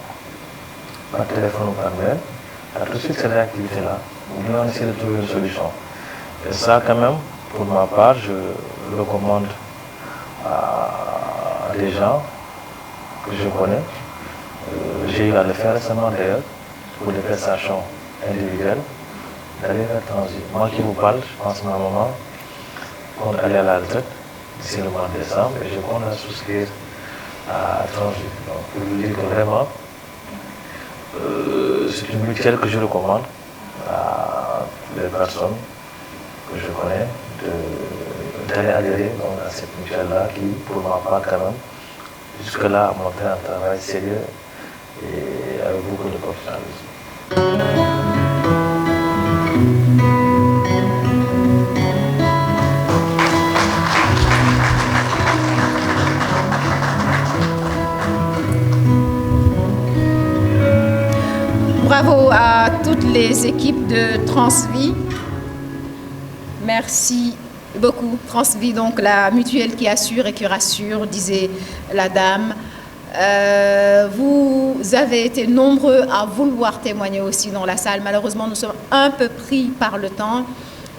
S9: par téléphone ou par mail, il y a tout de suite cette réactivité-là. On essaie de trouver une solution. Et ça, quand même, pour ma part, je le recommande à des gens que je connais. J'ai eu à le faire récemment d'ailleurs, pour des prestations individuelles, d'aller vers Transvi. Moi qui vous parle, je pense que ma maman compte aller à la retraite d'ici le mois de décembre et je compte à souscrire à Transvi. Donc pour vous dire que vraiment, c'est une mutuelle que je recommande à les personnes que je connais d'aller adhérer à cette mutuelle-là qui, pour ma part quand même, jusque-là a montré un travail sérieux et avec beaucoup de professionnalisme.
S1: Bravo à toutes les équipes de Transvi. Merci beaucoup. Transvi, donc la mutuelle qui assure et qui rassure, disait la dame. Vous avez été nombreux à vouloir témoigner aussi dans la salle. Malheureusement, nous sommes un peu pris par le temps.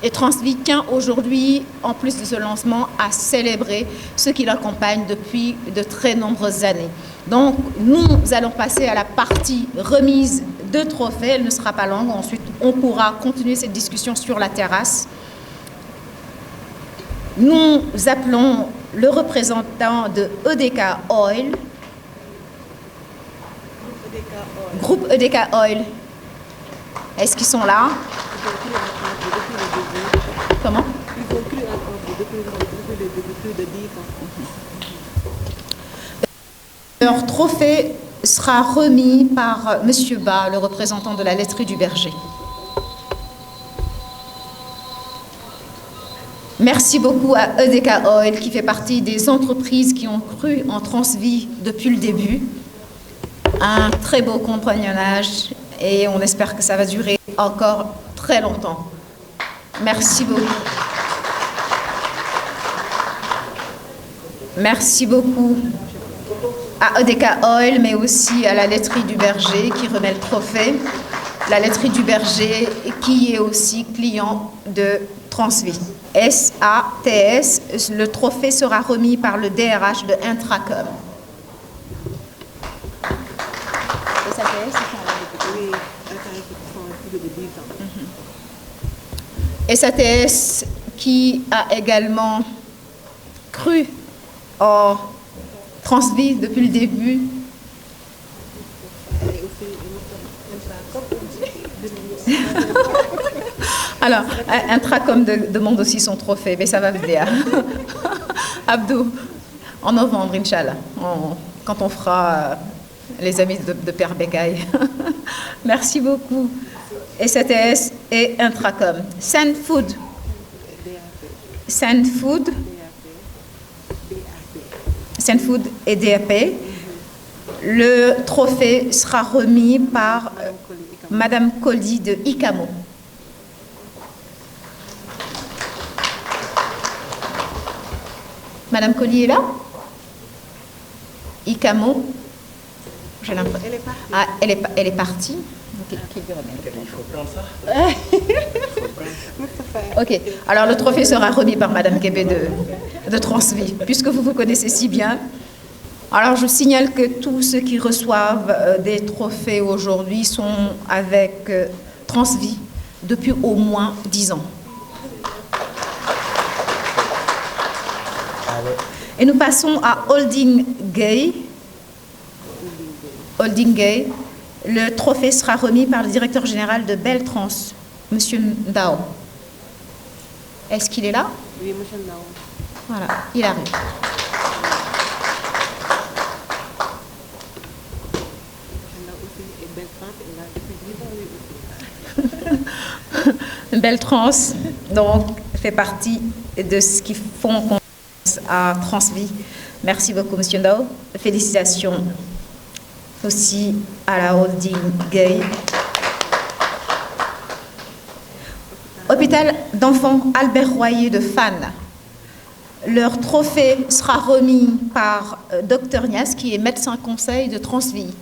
S1: Et Transvi tient aujourd'hui, en plus de ce lancement, à célébrer ce qui l'accompagne depuis de très nombreuses années. Donc, nous allons passer à la partie remise de trophées. Elle ne sera pas longue. Ensuite, on pourra continuer cette discussion sur la terrasse. Nous appelons le représentant de EDK Oil. Groupe EDK Oil. Est-ce qu'ils sont là? Comment? Leur trophée sera remis par M. Ba, le représentant de la laiterie du Berger. Merci beaucoup à EDK Oil qui fait partie des entreprises qui ont cru en Transvi depuis le début. Un très beau compagnonnage et on espère que ça va durer encore très longtemps. Merci beaucoup. Merci beaucoup à EDK Oil, mais aussi à la laiterie du Berger qui remet le trophée. La laiterie du Berger qui est aussi client de Transvi. SATS, le trophée sera remis par le DRH de Intracom. SATS qui a également cru en Transvie depuis le début. Alors, Intracom demande aussi son trophée, mais ça va venir. Abdou, en novembre, Inch'Allah, quand on fera les amis de Père Bécaye. Merci beaucoup. SATS et Intracom. Sand Food. Sand Food. Sand Food et DAP. Le trophée sera remis par Madame Colli de ICAMO. Madame Colli est là? ICAMO? J'ai l'impression. Ah, elle est partie. Okay. Il faut prendre ça. Ok. Alors le trophée sera remis par Madame Kébé de Transvie, puisque vous vous connaissez si bien. Alors je signale que tous ceux qui reçoivent des trophées aujourd'hui sont avec Transvie depuis au moins 10 ans. Et nous passons à Holding Gay. Holding Gay. Le trophée sera remis par le directeur général de Beltrans, Monsieur Ndao. Est-ce qu'il est là?
S6: Oui, Monsieur Ndao.
S1: Voilà, il arrive. Beltrans, donc, fait partie de ce qui font confiance à Transvie. Merci beaucoup, Monsieur Ndao. Félicitations aussi à la Holding Gay. Hôpital d'enfants Albert Royer de Fannes. Leur trophée sera remis par Dr Nias, qui est médecin conseil de Transvie.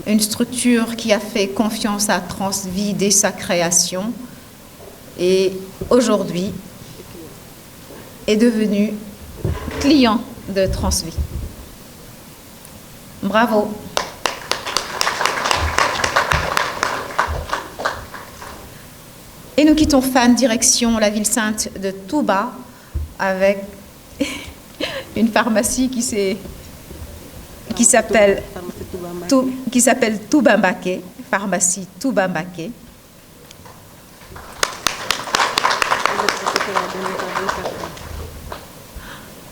S1: Une structure qui a fait confiance à Transvie dès sa création et aujourd'hui est devenue client de Transvie. Bravo. Et nous quittons Fannes, direction la ville sainte de Touba, avec une pharmacie qui s'appelle Touba Mbaké, pharmacie Touba Mbaké.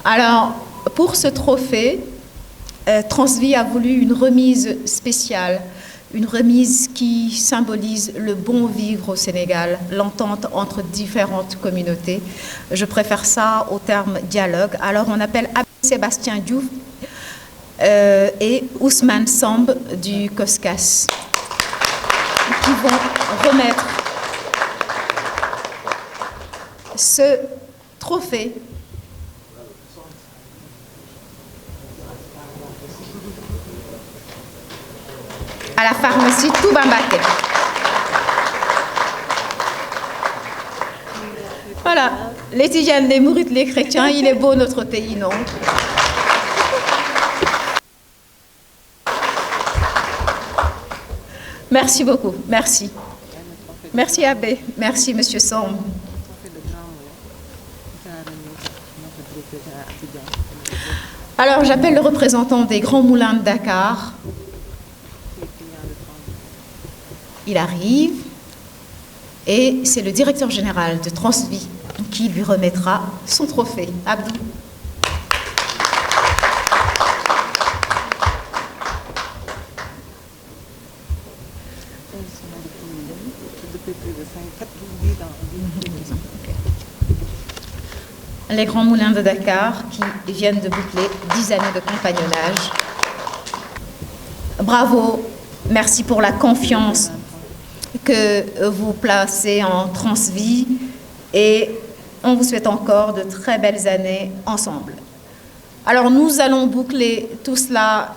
S1: Alors, pour ce trophée, Transvie a voulu une remise spéciale, une remise qui symbolise le bon vivre au Sénégal, l'entente entre différentes communautés. Je préfère ça au terme dialogue. Alors, on appelle Sébastien Diouf et Ousmane Samb du COSCAS qui vont remettre ce trophée à la pharmacie Touba Mbaké. Voilà, les tidianes, les mourides, les chrétiens, il est beau notre pays, non? Merci beaucoup, merci. Merci Abbé, merci Monsieur Samb. Alors j'appelle le représentant des Grands Moulins de Dakar. Il arrive et c'est le directeur général de Transvie qui lui remettra son trophée. Abdou. Les Grands Moulins de Dakar qui viennent de boucler 10 années de compagnonnage. Bravo, merci pour la confiance que vous placez en Transvie et on vous souhaite encore de très belles années ensemble. Alors nous allons boucler tout cela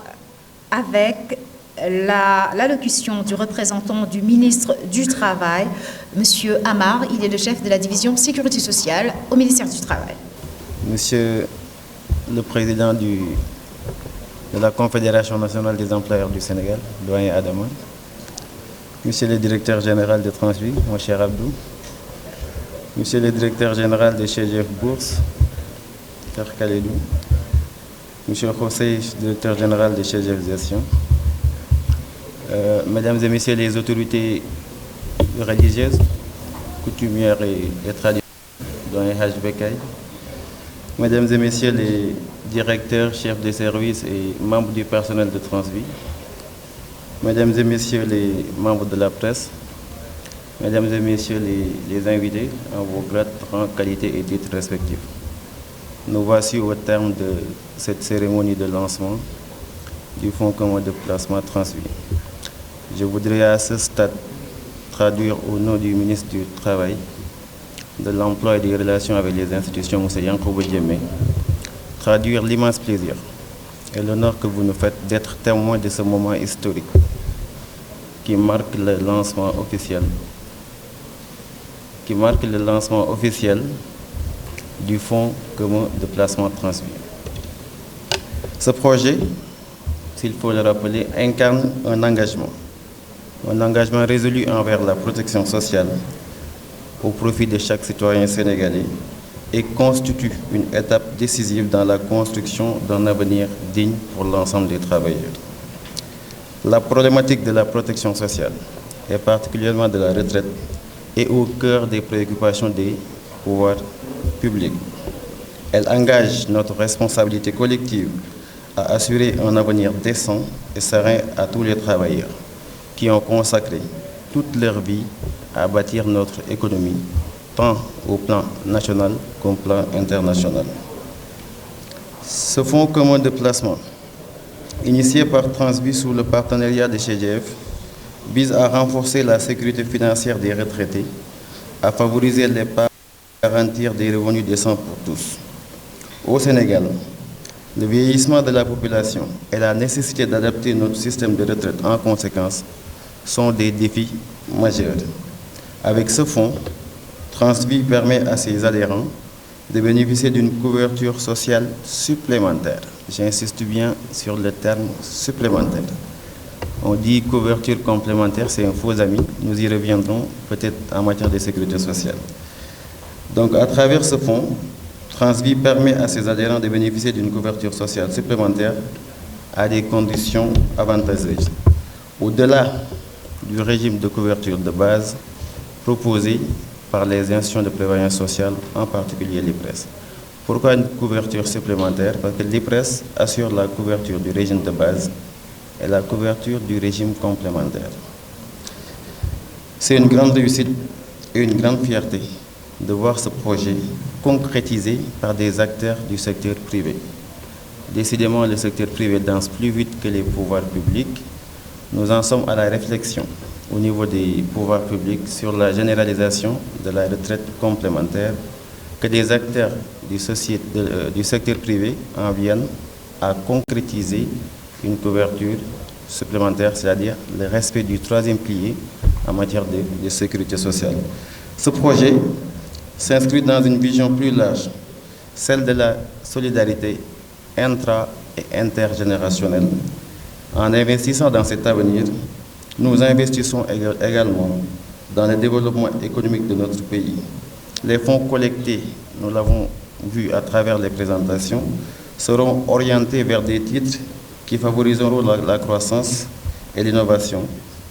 S1: avec l'allocution du représentant du ministre du Travail, M. Amar. Il est le chef de la division Sécurité sociale au ministère du Travail.
S10: Monsieur le président de la Confédération nationale des employeurs du Sénégal, doyen Adama, Monsieur le directeur général de Transvie, mon cher Abdou, Monsieur le directeur général de CGF Bourse, Père Khalidou, Monsieur José, directeur général de CGF Gestion, Mesdames et Messieurs les autorités religieuses, coutumières et traditionnelles, dont les Hajj Bekay, Mesdames et Messieurs les directeurs, chefs de service et membres du personnel de Transvie, Mesdames et Messieurs les membres de la presse, Mesdames et Messieurs les invités, en vos grades, rangs, qualités et titres respectifs. Nous voici au terme de cette cérémonie de lancement du Fonds commun de placement Transvie. Je voudrais à ce stade traduire au nom du ministre du Travail, de l'Emploi et des Relations avec les institutions, M. Yankhobo Diémé, traduire l'immense plaisir et l'honneur que vous nous faites d'être témoin de ce moment historique qui marque le lancement officiel du Fonds commun de placement Transvie. Ce projet, s'il faut le rappeler, incarne un engagement résolu envers la protection sociale au profit de chaque citoyen sénégalais et constitue une étape décisive dans la construction d'un avenir digne pour l'ensemble des travailleurs. La problématique de la protection sociale, et particulièrement de la retraite, est au cœur des préoccupations des pouvoirs publics. Elle engage notre responsabilité collective à assurer un avenir décent et serein à tous les travailleurs qui ont consacré toute leur vie à bâtir notre économie, tant au plan national qu'au plan international. Ce fonds commun de placement, initié par Transvie sous le partenariat de CGF, vise à renforcer la sécurité financière des retraités, à favoriser l'épargne et à garantir des revenus décents pour tous. Au Sénégal, le vieillissement de la population et la nécessité d'adapter notre système de retraite en conséquence sont des défis majeurs. Avec ce fonds, Transvie permet à ses adhérents de bénéficier d'une couverture sociale supplémentaire. J'insiste bien sur le terme supplémentaire. On dit couverture complémentaire, c'est un faux ami. Nous y reviendrons peut-être en matière de sécurité sociale. Donc, à travers ce fonds, Transvie permet à ses adhérents de bénéficier d'une couverture sociale supplémentaire à des conditions avantageuses. Au-delà du régime de couverture de base proposé par les institutions de prévoyance sociale, en particulier l'IPRES. Pourquoi une couverture supplémentaire? Parce que l'IPRES assure la couverture du régime de base et la couverture du régime complémentaire. C'est une grande réussite et une grande fierté de voir ce projet concrétisé par des acteurs du secteur privé. Décidément, le secteur privé danse plus vite que les pouvoirs publics. Nous en sommes à la réflexion au niveau des pouvoirs publics sur la généralisation de la retraite complémentaire, que des acteurs du secteur privé en viennent à concrétiser une couverture supplémentaire, c'est-à-dire le respect du troisième pilier en matière de sécurité sociale. Ce projet s'inscrit dans une vision plus large, celle de la solidarité intra- et intergénérationnelle. En investissant dans cet avenir, nous investissons également dans le développement économique de notre pays. Les fonds collectés, nous l'avons vu à travers les présentations, seront orientés vers des titres qui favoriseront la croissance et l'innovation,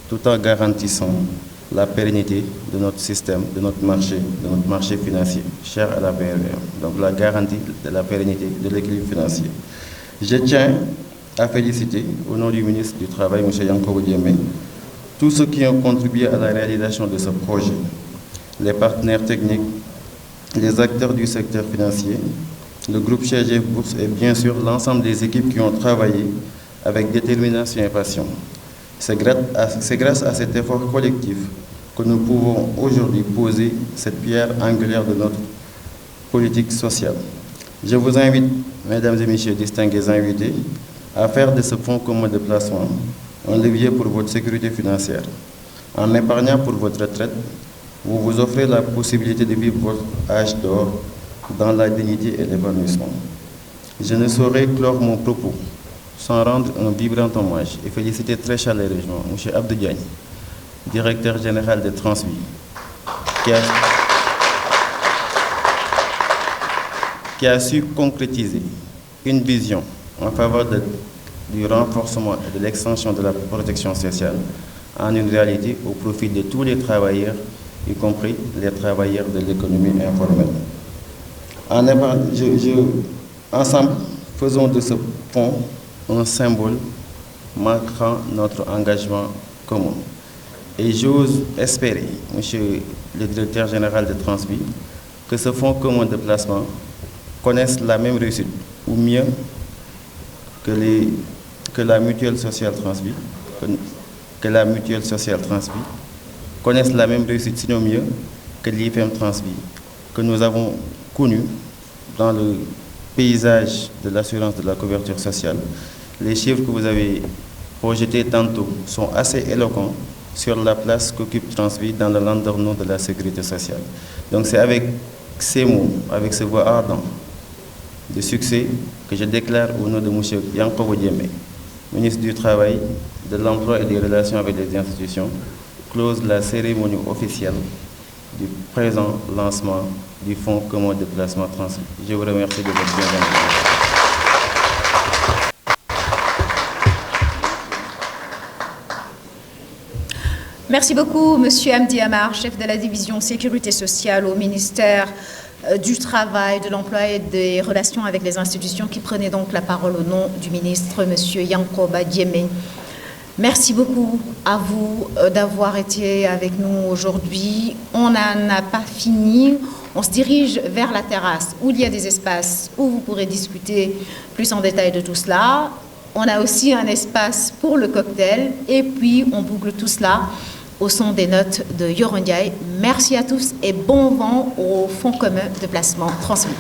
S10: tout en garantissant la pérennité de notre système, de notre marché financier, cher à la PRVM. Donc la garantie de la pérennité de l'équilibre financier. Je tiens à féliciter, au nom du ministre du Travail, M. Yankhobo Diémé, tous ceux qui ont contribué à la réalisation de ce projet, les partenaires techniques, les acteurs du secteur financier, le groupe CGF Bourse et bien sûr l'ensemble des équipes qui ont travaillé avec détermination et passion. C'est grâce à cet effort collectif que nous pouvons aujourd'hui poser cette pierre angulaire de notre politique sociale. Je vous invite, mesdames et messieurs distingués invités, à faire de ce fonds commun de placement un levier pour votre sécurité financière. En épargnant pour votre retraite, vous vous offrez la possibilité de vivre votre âge d'or dans la dignité et l'épanouissement. Je ne saurais clore mon propos sans rendre un vibrant hommage et féliciter très chaleureusement M. Abdou Diagne, directeur général de Transvie, qui a su concrétiser une vision en faveur du renforcement et de l'extension de la protection sociale en une réalité au profit de tous les travailleurs, y compris les travailleurs de l'économie informelle. Ensemble, faisons de ce pont un symbole marquant notre engagement commun. Et j'ose espérer, Monsieur le directeur général de Transvi, que ce fonds commun de placement connaisse la même réussite, ou mieux que la mutuelle sociale Transvi, connaisse la même réussite, sinon mieux, que l'IFM Transvi, que nous avons connu dans le paysage de l'assurance de la couverture sociale. Les chiffres que vous avez projetés tantôt sont assez éloquents sur la place qu'occupe Transvi dans le landerneau de la sécurité sociale. Donc c'est avec ces mots, avec ce voix ardent de succès que je déclare au nom de M. Yankoba Diémé, ministre du Travail, de l'Emploi et des Relations avec les institutions, close la cérémonie officielle du présent lancement du Fonds commun de placement Transvi. Je vous remercie de votre bienvenue.
S1: Merci beaucoup, Monsieur Hamdi Amar, chef de la division Sécurité sociale au ministère du Travail, de l'Emploi et des Relations avec les institutions, qui prenait donc la parole au nom du ministre, Monsieur Yankoba Diémé. Merci beaucoup à vous d'avoir été avec nous aujourd'hui. On n'en a pas fini. On se dirige vers la terrasse où il y a des espaces où vous pourrez discuter plus en détail de tout cela. On a aussi un espace pour le cocktail et puis on boucle tout cela au son des notes de Yoron Ndiaye. Merci à tous et bon vent au Fonds commun de placement Transvi.